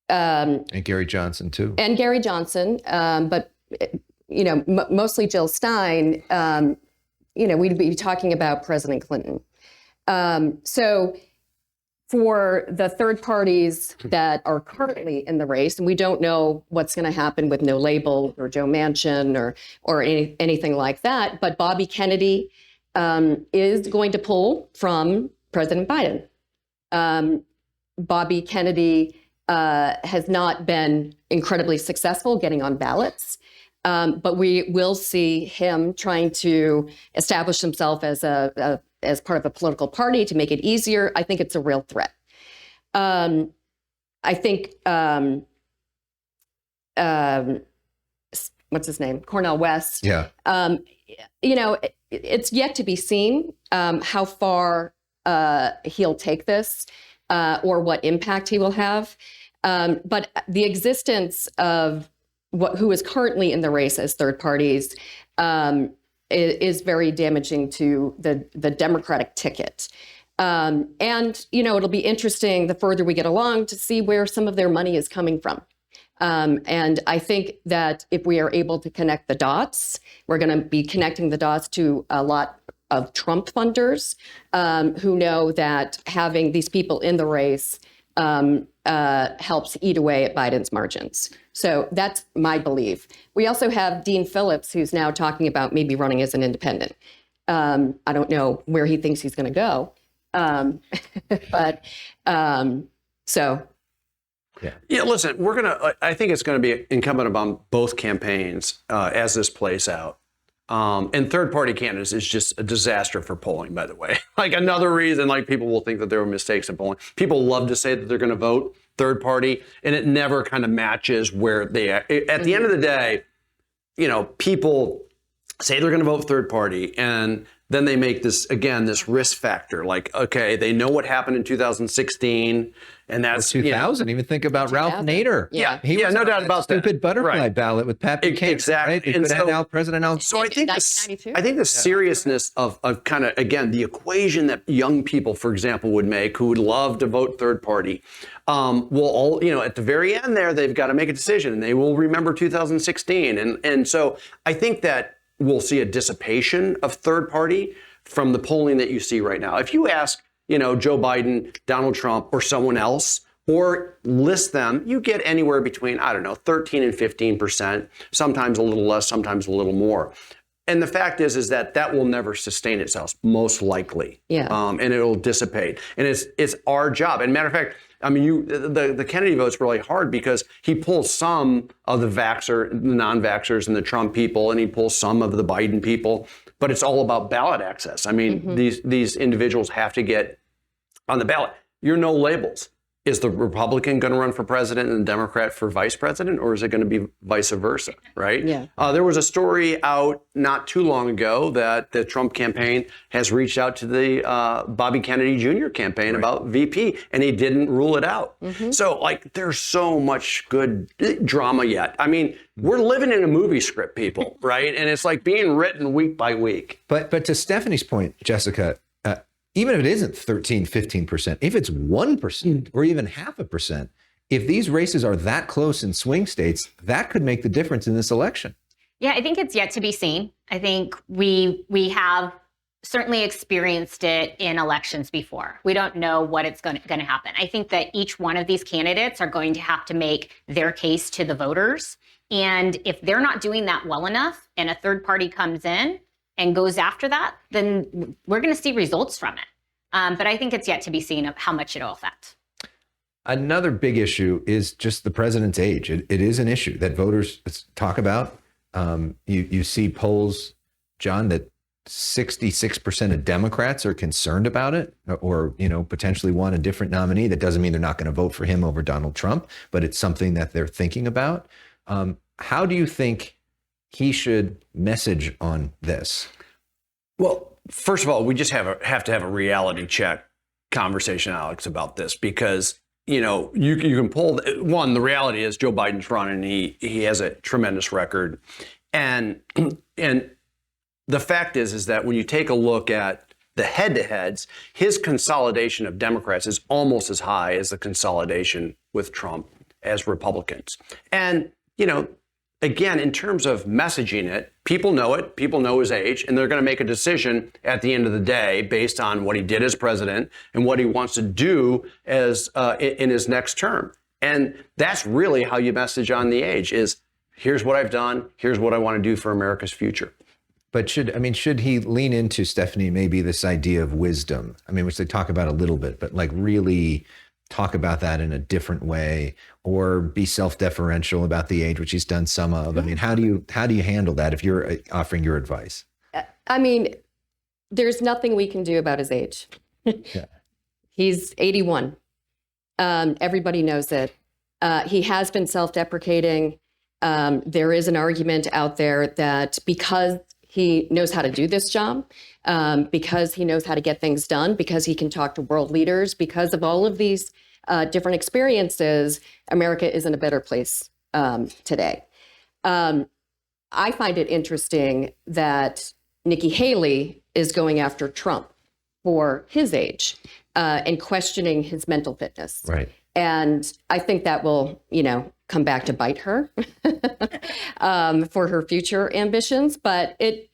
And Gary Johnson, too. and Gary Johnson, but mostly Jill Stein, we'd be talking about President Clinton. So for the third parties that are currently in the race, and we don't know what's going to happen with No Label or Joe Manchin or anything like that, but Bobby Kennedy is going to pull from President Biden. Bobby Kennedy has not been incredibly successful getting on ballots. But we will see him trying to establish himself as as part of a political party to make it easier. I think it's a real threat. I think what's his name? Cornel West. Yeah. It's yet to be seen how far he'll take this or what impact he will have. But the existence of who is currently in the race as third parties is very damaging to the Democratic ticket. And, it'll be interesting the further we get along to see where some of their money is coming from. And I think that if we are able to connect the dots, we're going to be connecting the dots to a lot of Trump funders who know that having these people in the race helps eat away at Biden's margins. So that's my belief. We also have Dean Phillips, who's now talking about maybe running as an independent. I don't know where he thinks he's going to go. But so. Yeah, listen, I think it's going to be incumbent upon both campaigns as this plays out. And third-party candidates is just a disaster for polling, by the way. Like another reason, people will think that there were mistakes in polling. People love to say that they're going to vote third party, and it never kind of matches where they at the end of the day, people say they're going to vote third party, and then they make this risk factor. Like, okay, they know what happened in 2016, and that's 2000. Even think about Ralph Nader. Yeah, he was no doubt about that. Stupid butterfly ballot with Pat Buchanan. Exactly. Right? It could have now President Al. So I think the seriousness of kind of, again, the equation that young people, for example, would make who would love to vote third party, will all, at the very end there, they've got to make a decision, and they will remember 2016. And so I think that we'll see a dissipation of third party from the polling that you see right now. If you ask, Joe Biden, Donald Trump, or someone else, or list them, you get anywhere between, 13 and 15%, sometimes a little less, sometimes a little more. And the fact is that will never sustain itself, most likely. Yeah. And it'll dissipate. And it's our job. And matter of fact, the Kennedy vote's really hard because he pulls some of the non-vaxxers and the Trump people, and he pulls some of the Biden people, but it's all about ballot access. These individuals have to get on the ballot. You're no labels. Is the Republican going to run for president and the Democrat for vice president, or is it going to be vice versa, right? Yeah. There was a story out not too long ago that the Trump campaign has reached out to the Bobby Kennedy Jr. campaign about VP, and he didn't rule it out. So, there's so much good drama yet. We're living in a movie script, people, right? And it's being written week by week. But to Stephanie's point, Jessica, even if it isn't 13, 15%, if it's 1% or even 0.5%, if these races are that close in swing states, that could make the difference in this election. Yeah, I think it's yet to be seen. I think we have certainly experienced it in elections before. We don't know what it's going to happen. I think that each one of these candidates are going to have to make their case to the voters. And if they're not doing that well enough and a third party comes in and goes after that, then we're going to see results from it. But I think it's yet to be seen of how much it'll affect. Another big issue is just the president's age. It is an issue that voters talk about. You see polls, John, that 66% of Democrats are concerned about it or, potentially want a different nominee. That doesn't mean they're not going to vote for him over Donald Trump, but it's something that they're thinking about. How do you think he should message on this? Well, first of all, we just have to have a reality check conversation, Alex, about this, because you can pull one. The reality is Joe Biden's running. He has a tremendous record, and the fact is that when you take a look at the head-to-heads, his consolidation of Democrats is almost as high as the consolidation with Trump as Republicans. And, again, in terms of messaging it, people know his age, and they're going to make a decision at the end of the day based on what he did as president and what he wants to do as in his next term. And that's really how you message on the age is, here's what I've done, here's what I want to do for America's future. But should he lean into, Stephanie, maybe this idea of wisdom? Which they talk about a little bit, but like really talk about that in a different way, or be self-deferential about the age, which he's done some of. How do you handle that if you're offering your advice? There's nothing we can do about his age. Yeah. He's 81. Everybody knows it. He has been self-deprecating. There is an argument out there that because he knows how to do this job, because he knows how to get things done, because he can talk to world leaders, because of all of these different experiences, America is in a better place today. I find it interesting that Nikki Haley is going after Trump for his age and questioning his mental fitness. Right. And I think that will, come back to bite her for her future ambitions. But it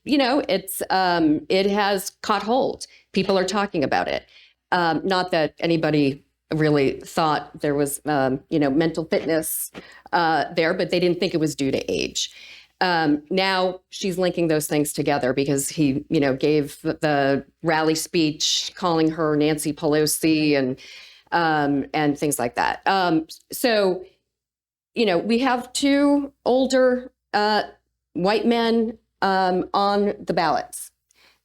has caught hold. People are talking about it. Not that anybody really thought there was, mental fitness there, but they didn't think it was due to age. Now she's linking those things together because he, gave the rally speech calling her Nancy Pelosi and things like that. So, we have two older white men on the ballots.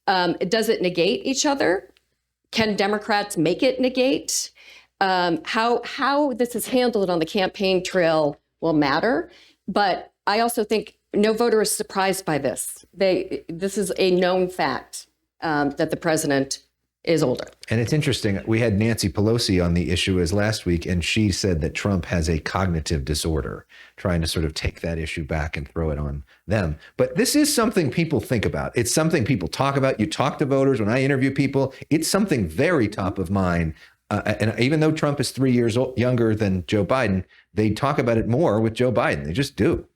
Does it negate each other? Can Democrats make it negate? How this is handled on the campaign trail will matter. But I also think no voter is surprised by this. This is a known fact that the president is older. And it's interesting. We had Nancy Pelosi on the issue as last week, and she said that Trump has a cognitive disorder, trying to sort of take that issue back and throw it on them. But this is something people think about. It's something people talk about. You talk to voters. When I interview people, it's something very top of mind. And even though Trump is 3 years younger than Joe Biden, they talk about it more with Joe Biden. They just do.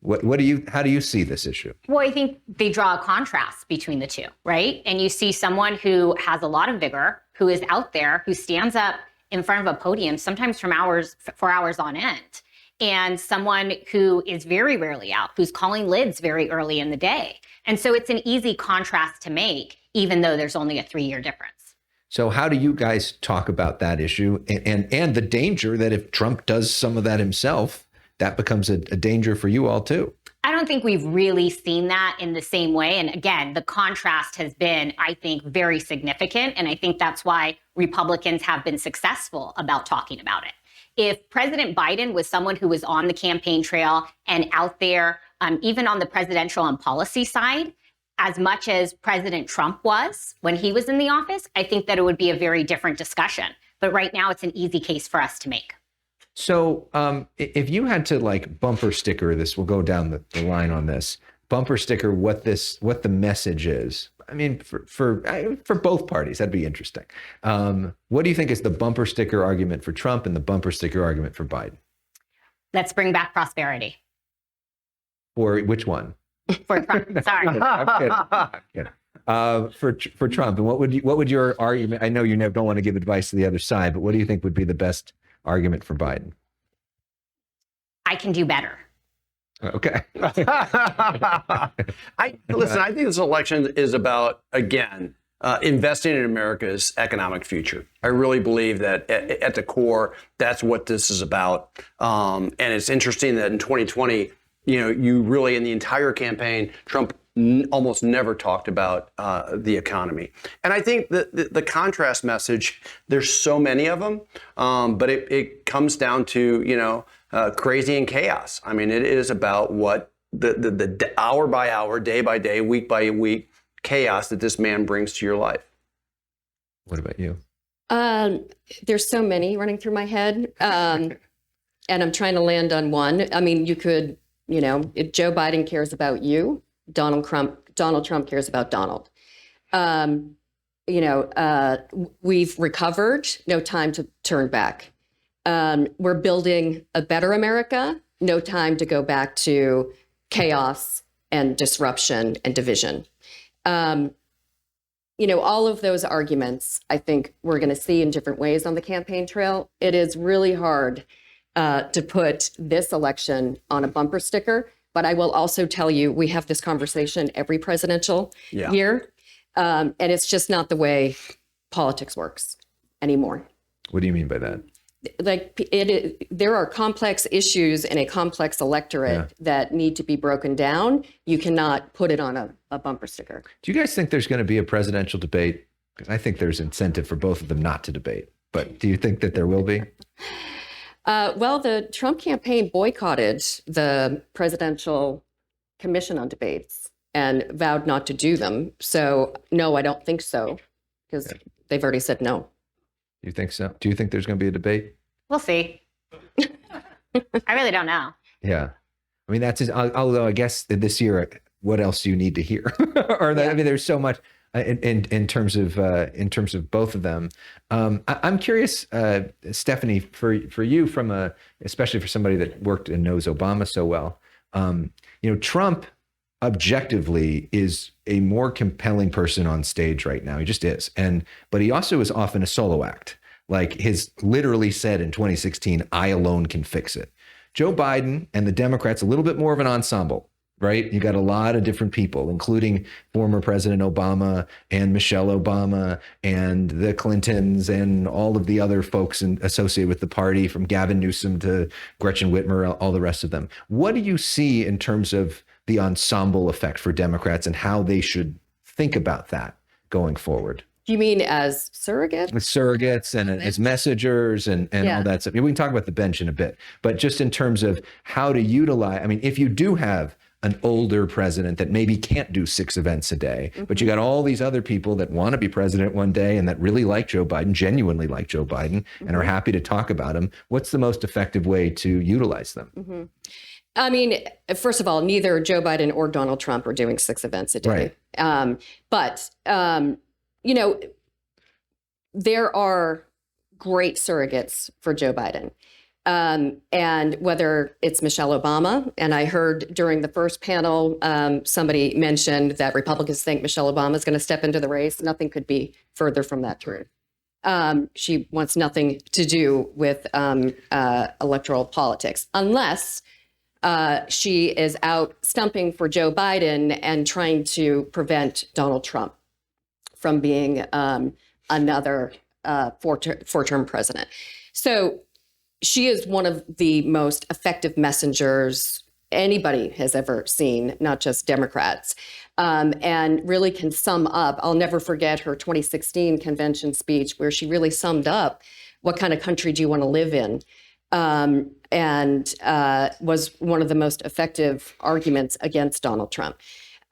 How do you see this issue? Well, I think they draw a contrast between the two, right? And you see someone who has a lot of vigor, who is out there, who stands up in front of a podium, sometimes for hours on end, and someone who is very rarely out, who's calling lids very early in the day. And so it's an easy contrast to make, even though there's only a 3-year difference. So how do you guys talk about that issue and the danger that if Trump does some of that himself, that becomes a danger for you all too? I don't think we've really seen that in the same way. And again, the contrast has been, I think, very significant. And I think that's why Republicans have been successful about talking about it. If President Biden was someone who was on the campaign trail and out there, even on the presidential and policy side, as much as President Trump was when he was in the office, I think that it would be a very different discussion. But right now, it's an easy case for us to make. So if you had to bumper sticker this, we'll go down the line on this, bumper sticker what the message is. For both parties, that'd be interesting. What do you think is the bumper sticker argument for Trump and the bumper sticker argument for Biden? Let's bring back prosperity. For which one? For Trump, sorry. I'm kidding. For Trump, and what would your argument? I know you don't want to give advice to the other side, but what do you think would be the best argument for Biden? I can do better. Okay. I think this election is about, again, investing in America's economic future. I really believe that at the core, that's what this is about. And it's interesting that in 2020, you really, in the entire campaign, Trump almost never talked about the economy. And I think the contrast message, there's so many of them, but it comes down to, crazy and chaos. It is about what the hour by hour, day by day, week by week chaos that this man brings to your life. What about you? There's so many running through my head, and I'm trying to land on one. I mean, you could, if Joe Biden cares about you, Donald Trump cares about Donald. We've recovered, no time to turn back. We're building a better America, no time to go back to chaos and disruption and division. All of those arguments, I think we're going to see in different ways on the campaign trail. It is really hard to put this election on a bumper sticker. But I will also tell you, we have this conversation every presidential year. And it's just not the way politics works anymore. What do you mean by that? There are complex issues in a complex electorate that need to be broken down. You cannot put it on a bumper sticker. Do you guys think there's going to be a presidential debate? Because I think there's incentive for both of them not to debate. But do you think that there will be? Well, the Trump campaign boycotted the Presidential Commission on Debates and vowed not to do them. So, no, I don't think so, because they've already said no. You think so? Do you think there's going to be a debate? We'll see. I really don't know. Yeah. I mean, although I guess this year, what else do you need to hear? I mean, there's so much in terms of both of them. I'm curious, Stephanie, for you especially for somebody that worked and knows Obama so well, Trump objectively is a more compelling person on stage right now. He just is. But he also is often a solo act. Like his literally said in 2016, I alone can fix it. Joe Biden and the Democrats, a little bit more of an ensemble, right? You got a lot of different people, including former President Obama and Michelle Obama and the Clintons and all of the other folks associated with the party, from Gavin Newsom to Gretchen Whitmer, all the rest of them. What do you see in terms of the ensemble effect for Democrats and how they should think about that going forward? Do you mean as surrogates? As surrogates and as messengers and all that stuff. I mean, we can talk about the bench in a bit, but just in terms of how to utilize, I mean, if you do have an older president that maybe can't do 6 events a day, but you got all these other people that want to be president one day and that really like Joe Biden, genuinely like Joe Biden, and are happy to talk about him, what's the most effective way to utilize them? I mean, first of all, neither Joe Biden or Donald Trump are doing 6 events a day. Right. But there are great surrogates for Joe Biden. And whether it's Michelle Obama, and I heard during the first panel, somebody mentioned that Republicans think Michelle Obama is going to step into the race. Nothing could be further from that truth. She wants nothing to do with electoral politics, unless she is out stumping for Joe Biden and trying to prevent Donald Trump from being another four-term president. So she is one of the most effective messengers anybody has ever seen, not just Democrats, and really can sum up. I'll never forget her 2016 convention speech, where she really summed up what kind of country do you want to live in, and was one of the most effective arguments against Donald Trump.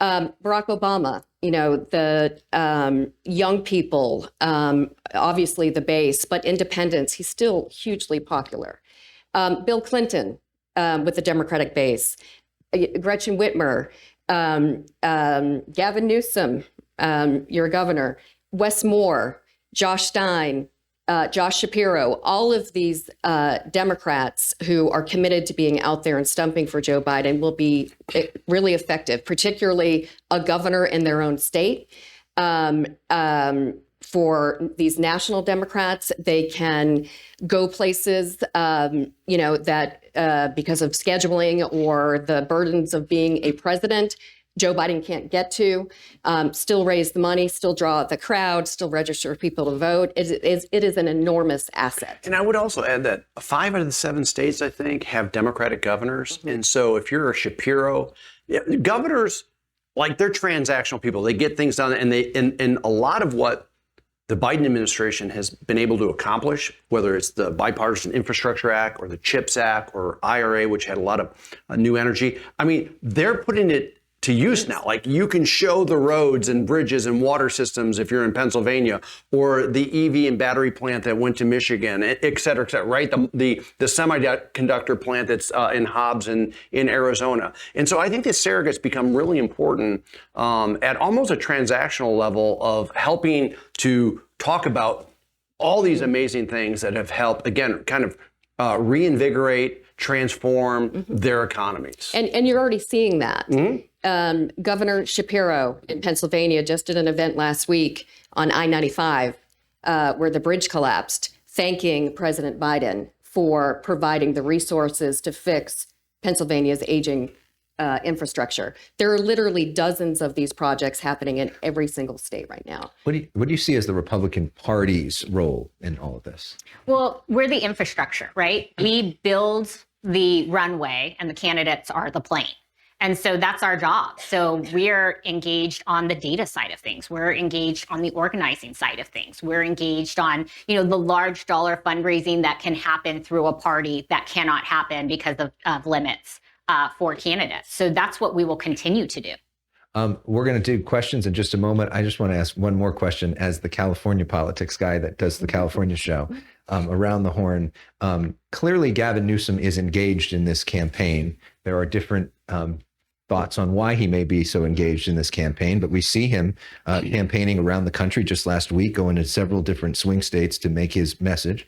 Barack Obama, the young people, obviously the base, but independents, he's still hugely popular. Bill Clinton with the Democratic base, Gretchen Whitmer, Gavin Newsom, your governor, Wes Moore, Josh Stein, Josh Shapiro, all of these Democrats who are committed to being out there and stumping for Joe Biden will be really effective, particularly a governor in their own state. For these national Democrats, they can go places, that because of scheduling or the burdens of being a president, Joe Biden can't get to, still raise the money, still draw the crowd, still register people to vote. It is an enormous asset. And I would also add that 5 out of the 7 states, I think, have Democratic governors. And so if you're a Shapiro, governors, like, they're transactional people. They get things done, and and a lot of what the Biden administration has been able to accomplish, whether it's the Bipartisan Infrastructure Act or the CHIPS Act or IRA, which had a lot of new energy. I mean, they're putting it to use now. Like you can show the roads and bridges and water systems if you're in Pennsylvania, or the EV and battery plant that went to Michigan, et cetera, right? The semiconductor plant that's in Hobbs and in Arizona. And so I think this surrogates become really important at almost a transactional level of helping to talk about all these amazing things that have helped, again, kind of reinvigorate, transform their economies. And you're already seeing that. Governor Shapiro in Pennsylvania just did an event last week on I-95 where the bridge collapsed, thanking President Biden for providing the resources to fix Pennsylvania's aging infrastructure. There are literally dozens of these projects happening in every single state right now. What do you see as the Republican Party's role in all of this? Well, we're the infrastructure, right? We build the runway and the candidates are the plane. And so that's our job. So we're engaged on the data side of things. We're engaged on the organizing side of things. We're engaged on, the large dollar fundraising that can happen through a party that cannot happen because of limits for candidates. So that's what we will continue to do. We're going to do questions in just a moment. I just want to ask one more question as the California politics guy that does the California show around the horn. Clearly, Gavin Newsom is engaged in this campaign. There are different thoughts on why he may be so engaged in this campaign, but we see him campaigning around the country just last week, going to several different swing states to make his message.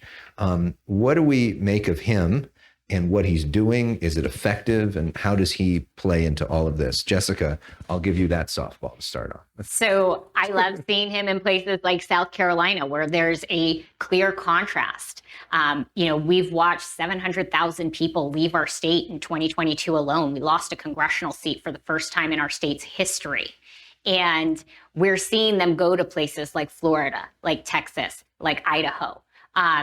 What do we make of him and what he's doing? Is it effective? And how does he play into all of this? Jessica, I'll give you that softball to start off. So I love seeing him in places like South Carolina, where there's a clear contrast. We've watched 700,000 people leave our state in 2022 alone. We lost a congressional seat for the first time in our state's history. And we're seeing them go to places like Florida, like Texas, like Idaho.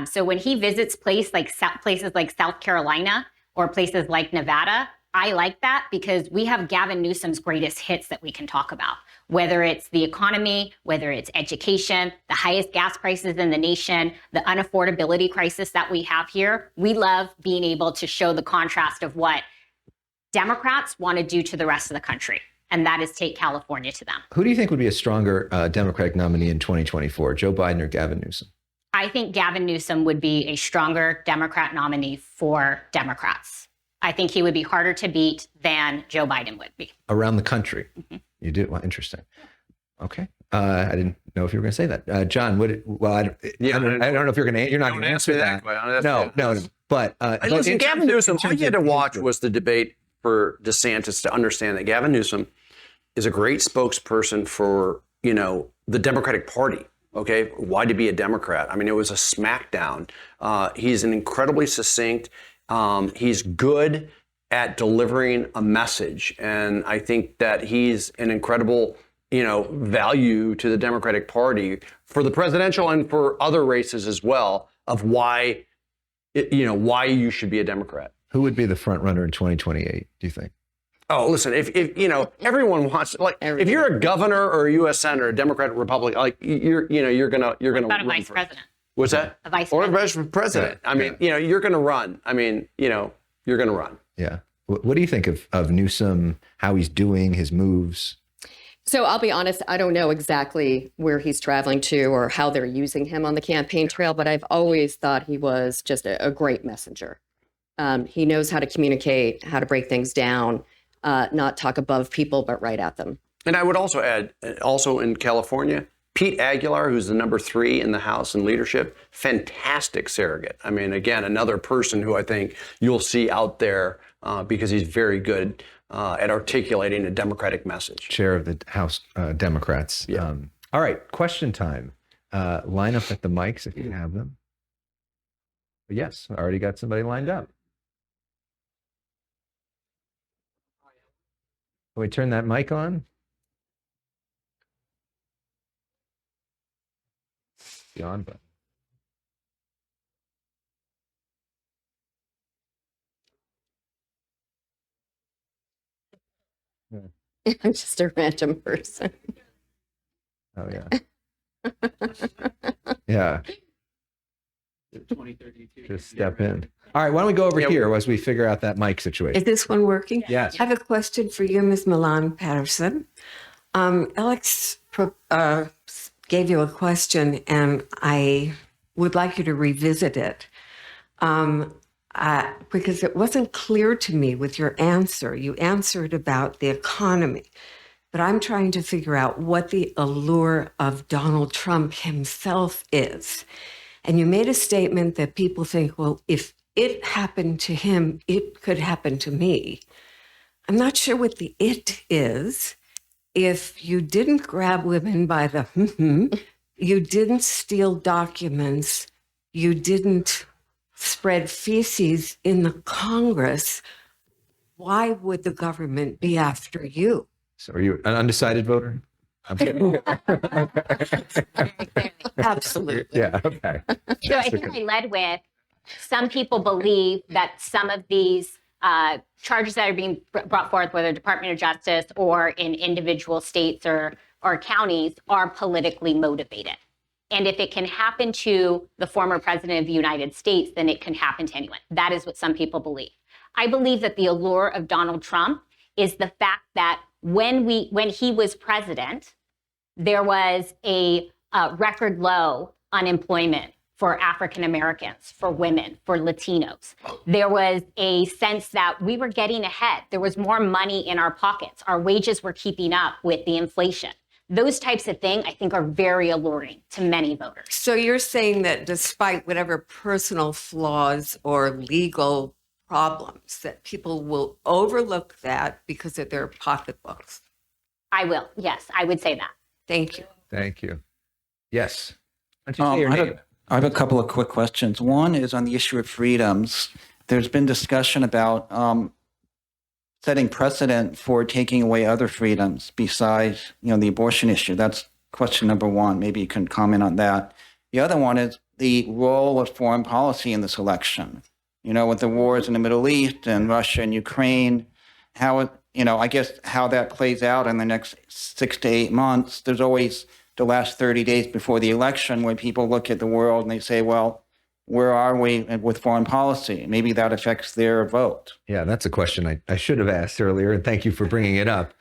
So when he visits places like South Carolina or places like Nevada, I like that because we have Gavin Newsom's greatest hits that we can talk about, whether it's the economy, whether it's education, the highest gas prices in the nation, the unaffordability crisis that we have here. We love being able to show the contrast of what Democrats want to do to the rest of the country, and that is take California to them. Who do you think would be a stronger Democratic nominee in 2024, Joe Biden or Gavin Newsom? I think Gavin Newsom would be a stronger Democrat nominee for Democrats. I think he would be harder to beat than Joe Biden would be. Around the country. Mm-hmm. You do? Well, interesting. Okay. I didn't know if you were going to say that. John, I don't know if you're not going to answer that. No. But listen, Gavin Newsom, all you had to watch was the debate for DeSantis to understand that Gavin Newsom is a great spokesperson for, the Democratic Party. Okay, why to be a Democrat? I mean, it was a smackdown. He's an incredibly succinct. He's good at delivering a message, and I think that he's an incredible, value to the Democratic Party for the presidential and for other races as well. Of why, why you should be a Democrat. Who would be the front runner in 2028? Do you think? Oh, listen, if everyone wants, if you're a governor or a U.S. senator, a Democrat, Republican, you're gonna what about a vice president? What's that? A vice or president. a vice president. I mean, you're gonna run. I mean, you're gonna run. Yeah. What do you think of Newsom? How he's doing his moves? So I'll be honest, I don't know exactly where he's traveling to or how they're using him on the campaign trail, but I've always thought he was just a great messenger. He knows how to communicate, how to break things down. Not talk above people, but right at them. And I would also add, also in California, Pete Aguilar, who's the number 3 in the House in leadership, fantastic surrogate. I mean, again, another person who I think you'll see out there because he's very good at articulating a Democratic message. Chair of the House Democrats. Yeah. All right, question time. Line up at the mics if you have them. Yes, I already got somebody lined up. Can we turn that mic on? The on button. Yeah. I'm just a random person. Oh, yeah. Yeah. Just step in. All right, why don't we go over here as we figure out that mic situation? Is this one working? Yes. I have a question for you, Ms. Millan Patterson. Alex gave you a question, and I would like you to revisit it because it wasn't clear to me with your answer. You answered about the economy, but I'm trying to figure out what the allure of Donald Trump himself is. And you made a statement that people think, well, if it happened to him, it could happen to me. I'm not sure what the it is. If you didn't grab women by the you didn't steal documents, you didn't spread feces in the Congress, why would the government be after you? So are you an undecided voter? I'm kidding. Absolutely. Yeah, okay. So I think I led with some people believe that some of these charges that are being brought forth, whether Department of Justice or in individual states or counties, are politically motivated. And if it can happen to the former president of the United States, then it can happen to anyone. That is what some people believe. I believe that the allure of Donald Trump is the fact that when he was president, there was a record low unemployment for African Americans, for women, for Latinos. There was a sense that we were getting ahead. There was more money in our pockets. Our wages were keeping up with the inflation. Those types of things, I think, are very alluring to many voters. So you're saying that despite whatever personal flaws or legal problems, that people will overlook that because of their pocketbooks? I will. Yes, I would say that. Thank you. Thank you. Yes. Why don't you say your name? I have a couple of quick questions. One is on the issue of freedoms. There's been discussion about setting precedent for taking away other freedoms besides, the abortion issue. That's question number one. Maybe you can comment on that. The other one is the role of foreign policy in this election. With the wars in the Middle East and Russia and Ukraine, I guess how that plays out in the next 6 to 8 months. There's always the last 30 days before the election when people look at the world and they say, well, where are we with foreign policy? Maybe that affects their vote. Yeah, that's a question I should have asked earlier, and thank you for bringing it up.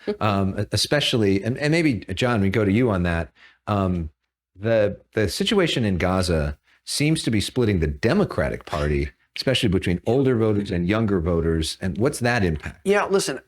Especially, and maybe, John, we go to you on that. The situation in Gaza seems to be splitting the Democratic Party, especially between older voters and younger voters. And what's that impact? Yeah, listen,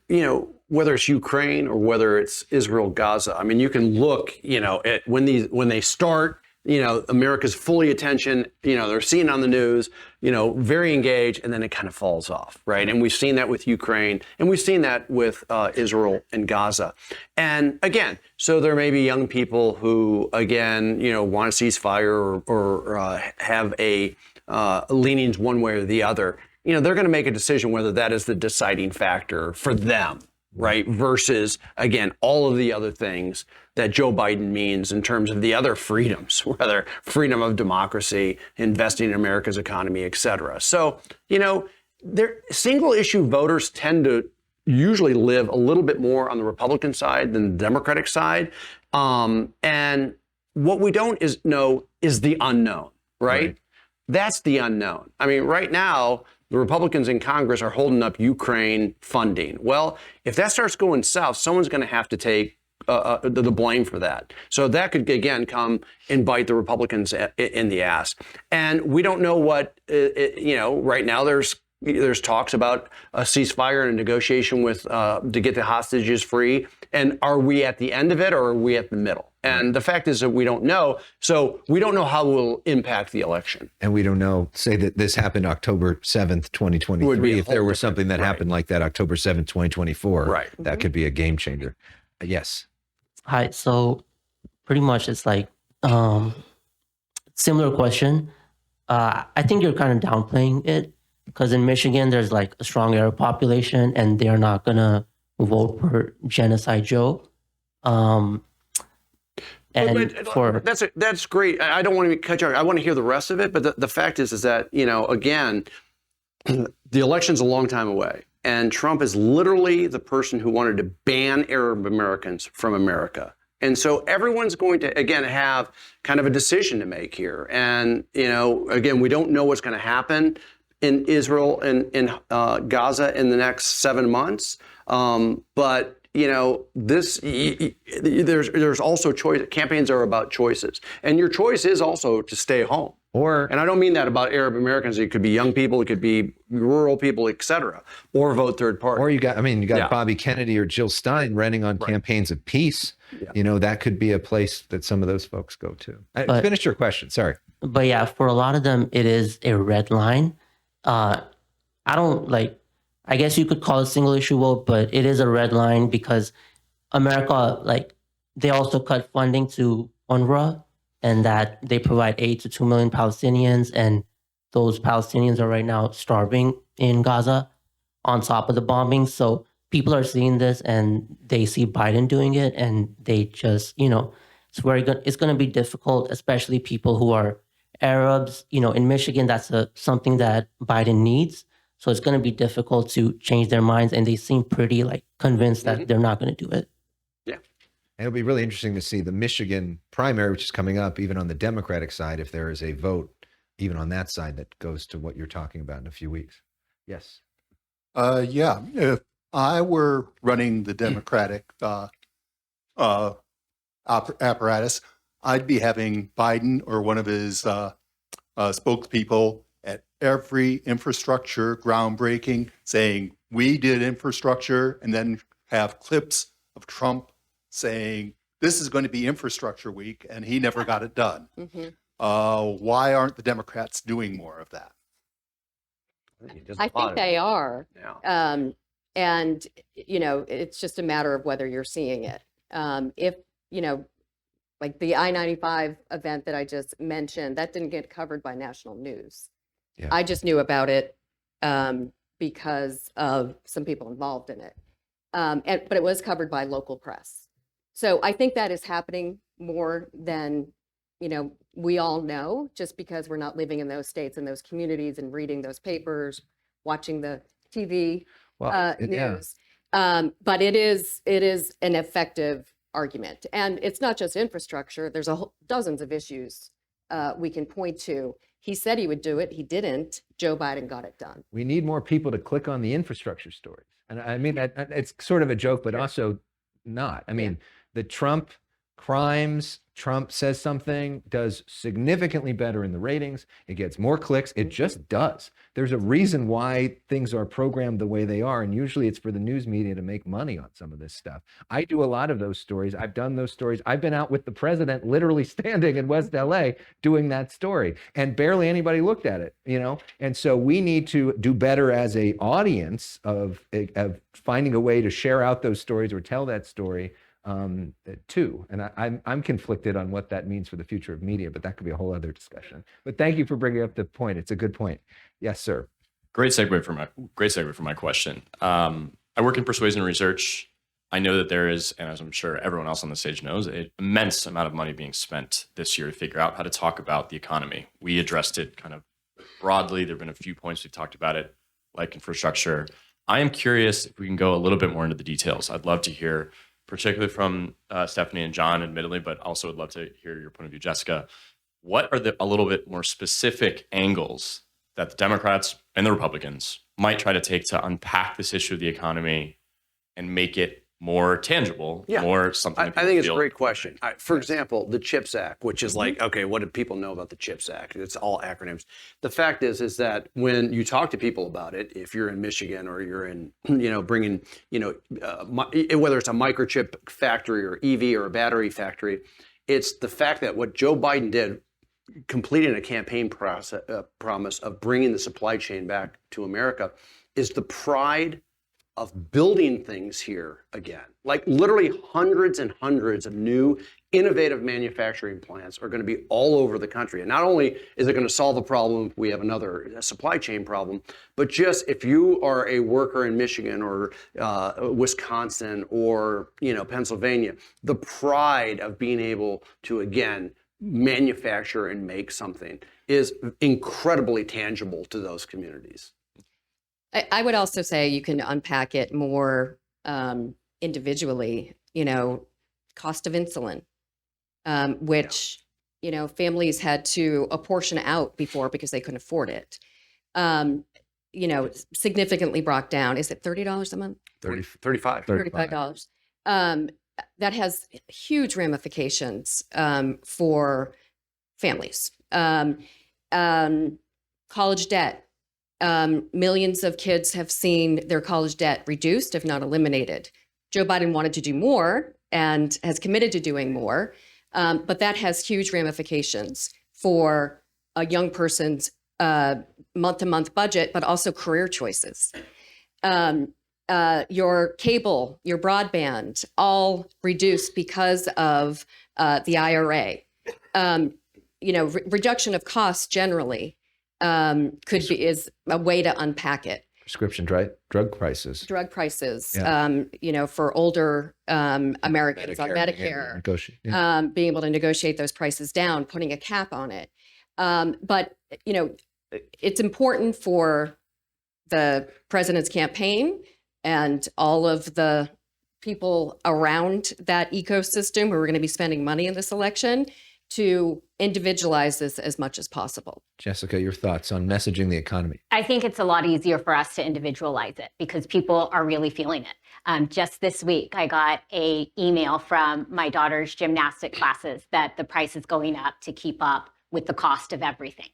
whether it's Ukraine or whether it's Israel, Gaza, I mean, you can look, at when they start, America's fully attention, they're seen on the news, very engaged, and then it kind of falls off, right? And we've seen that with Ukraine, and we've seen that with Israel and Gaza. And again, so there may be young people who, again, want to cease fire or have a leanings one way or the other. They're going to make a decision whether that is the deciding factor for them, right? Versus, again, all of the other things that Joe Biden means in terms of the other freedoms, whether freedom of democracy, investing in America's economy, et cetera. So, single issue voters tend to usually live a little bit more on the Republican side than the Democratic side. And what we don't know is the unknown, right? That's the unknown. I mean, right now, the Republicans in Congress are holding up Ukraine funding. Well, if that starts going south, someone's going to have to take the blame for that. So that could, again, come and bite the Republicans in the ass. And we don't know what, right now there's talks about a ceasefire and a negotiation with to get the hostages free. And are we at the end of it or are we at the middle? And the fact is that we don't know. So we don't know how it will impact the election. And we don't know, say that this happened October 7th, 2023. If there was something that happened like that October 7th, 2024, that could be a game changer. Yes. Hi. So pretty much it's like similar question. I think you're kind of downplaying it because in Michigan, there's like a strong Arab population and they're not going to vote for Genocide Joe. That's great. I don't want to cut you off. I want to hear the rest of it. But the fact is that, again, the election's a long time away. And Trump is literally the person who wanted to ban Arab Americans from America. And so everyone's going to, again, have kind of a decision to make here. And, again, we don't know what's going to happen in Israel and in Gaza in the next 7 months. But there's also choice. Campaigns are about choices, and your choice is also to stay home. And I don't mean that about Arab Americans. It could be young people, it could be rural people, et cetera, or vote third party. Or you got Bobby Kennedy or Jill Stein running on campaigns of peace. Yeah. That could be a place that some of those folks go to. Finish your question. Sorry. But yeah, for a lot of them, it is a red line. I guess you could call it single issue vote, but it is a red line because America, they also cut funding to UNRWA, and that they provide aid to 2 million Palestinians, and those Palestinians are right now starving in Gaza on top of the bombing. So people are seeing this and they see Biden doing it, and they just, it's going to be difficult, especially people who are Arabs. In Michigan, that's something that Biden needs. So it's going to be difficult to change their minds, and they seem pretty convinced that they're not going to do it. Yeah. And it'll be really interesting to see the Michigan primary, which is coming up, even on the Democratic side, if there is a vote, even on that side, that goes to what you're talking about in a few weeks. Yes. Yeah. If I were running the Democratic apparatus, I'd be having Biden or one of his spokespeople at every infrastructure groundbreaking saying, we did infrastructure, and then have clips of Trump saying, this is going to be infrastructure week, and he never got it done. Why aren't the Democrats doing more of that? I think they are. Yeah. And, it's just a matter of whether you're seeing it. If, like the I-95 event that I just mentioned, that didn't get covered by national news. Yeah. I just knew about it because of some people involved in it. But it was covered by local press. So I think that is happening more than, we all know, just because we're not living in those states and those communities and reading those papers, watching the TV news. But it is an effective argument. And it's not just infrastructure. There's dozens of issues we can point to. He said he would do it. He didn't. Joe Biden got it done. We need more people to click on the infrastructure stories. And I mean, it's sort of a joke, but also not. I mean, the Trump crimes, Trump says something, does significantly better in the ratings. It gets more clicks. It just does. There's a reason why things are programmed the way they are. And usually it's for the news media to make money on some of this stuff. I do a lot of those stories. I've done those stories. I've been out with the president literally standing in West LA doing that story, and barely anybody looked at it, And so we need to do better as a audience of finding a way to share out those stories or tell that story too. And I'm conflicted on what that means for the future of media, but that could be a whole other discussion. But thank you for bringing up the point. It's a good point. Yes, sir. Great segue for my question. I work in persuasion research. I know that there is, and as I'm sure everyone else on the stage knows, an immense amount of money being spent this year to figure out how to talk about the economy. We addressed it kind of broadly. There have been a few points we've talked about it, like infrastructure. I am curious if we can go a little bit more into the details. I'd love to hear, particularly from Stephanie and John, admittedly, but also would love to hear your point of view, Jessica. What are a little bit more specific angles that the Democrats and the Republicans might try to take to unpack this issue of the economy and make it more tangible, more something? I think it's a great question. For example, the CHIPS Act, which is like, okay, what do people know about the CHIPS Act? It's all acronyms. The fact is that when you talk to people about it, if you're in Michigan or you're in, bringing, whether it's a microchip factory or EV or a battery factory, it's the fact that what Joe Biden did, completing a campaign promise of bringing the supply chain back to America, is the pride of building things here again. Like literally hundreds and hundreds of new innovative manufacturing plants are going to be all over the country. And not only is it going to solve a problem if we have another supply chain problem, but just if you are a worker in Michigan or Wisconsin or Pennsylvania, the pride of being able to again manufacture and make something is incredibly tangible to those communities. I would also say you can unpack it more individually. cost of insulin, which, families had to apportion out before because they couldn't afford it. Significantly brought down. Is it $30 a month? 35. $35. That has huge ramifications for families. College debt. Millions of kids have seen their college debt reduced, if not eliminated. Joe Biden wanted to do more and has committed to doing more, but that has huge ramifications for a young person's month-to-month budget, but also career choices. Your cable, your broadband, all reduced because of the IRA. Reduction of costs generally is a way to unpack it. Prescription drug prices. Drug prices, Yeah. for older Americans on Medicare, being able to negotiate those prices down, putting a cap on it. But it's important for the president's campaign and all of the people around that ecosystem who are going to be spending money in this election to individualize this as much as possible. Jessica, your thoughts on messaging the economy? I think it's a lot easier for us to individualize it because people are really feeling it. Just this week, I got an email from my daughter's gymnastic classes that the price is going up to keep up with the cost of everything.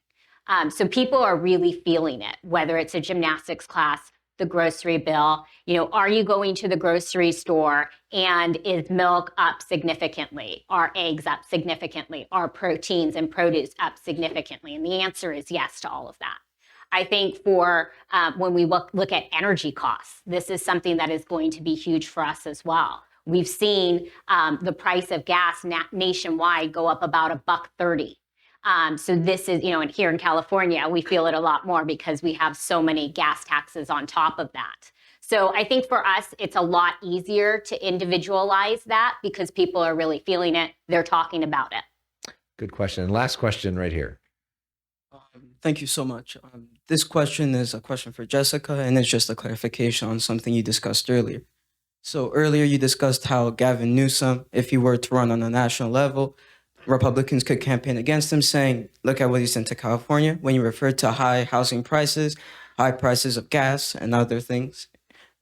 So people are really feeling it, whether it's a gymnastics class, the grocery bill. Are you going to the grocery store and is milk up significantly? Are eggs up significantly? Are proteins and produce up significantly? And the answer is yes to all of that. I think for when we look at energy costs, this is something that is going to be huge for us as well. We've seen the price of gas nationwide go up about $1.30. So this is, and here in California, we feel it a lot more because we have so many gas taxes on top of that. So I think for us, it's a lot easier to individualize that because people are really feeling it. They're talking about it. Good question. And last question right here. Thank you so much. This question is a question for Jessica, and it's just a clarification on something you discussed earlier. So earlier you discussed how Gavin Newsom, if he were to run on a national level, Republicans could campaign against him, saying, look at what he's done to California, when you referred to high housing prices, high prices of gas, and other things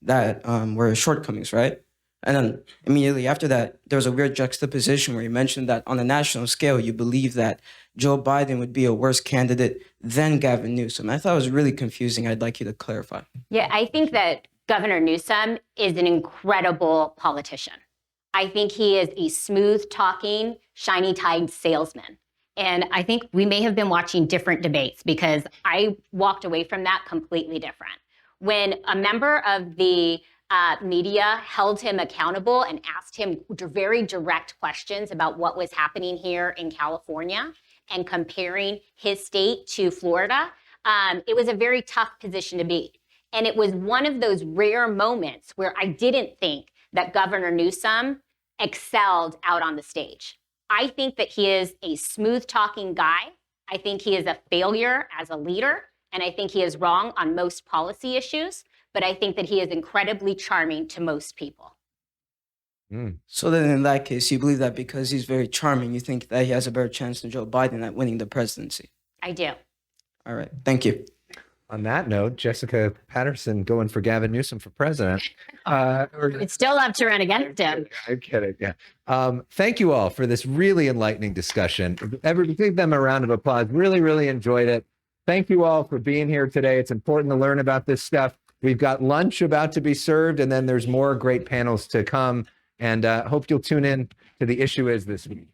that were shortcomings, right? And then immediately after that, there was a weird juxtaposition where you mentioned that on a national scale, you believe that Joe Biden would be a worse candidate than Gavin Newsom. I thought it was really confusing. I'd like you to clarify. Yeah, I think that Governor Newsom is an incredible politician. I think he is a smooth-talking, shiny-tide salesman. And I think we may have been watching different debates because I walked away from that completely different. When a member of the media held him accountable and asked him very direct questions about what was happening here in California and comparing his state to Florida, it was a very tough position to be. And it was one of those rare moments where I didn't think that Governor Newsom excelled out on the stage. I think that he is a smooth-talking guy. I think he is a failure as a leader, and I think he is wrong on most policy issues, but I think that he is incredibly charming to most people. So then in that case, you believe that because he's very charming, you think that he has a better chance than Joe Biden at winning the presidency? I do. All right. Thank you. On that note, Jessica Patterson going for Gavin Newsom for president. I'd still love to run against him. I'm kidding. Yeah. Thank you all for this really enlightening discussion. Give them a round of applause. Really, really enjoyed it. Thank you all for being here today. It's important to learn about this stuff. We've got lunch about to be served, and then there's more great panels to come. And hope you'll tune in to The Issue Is this week.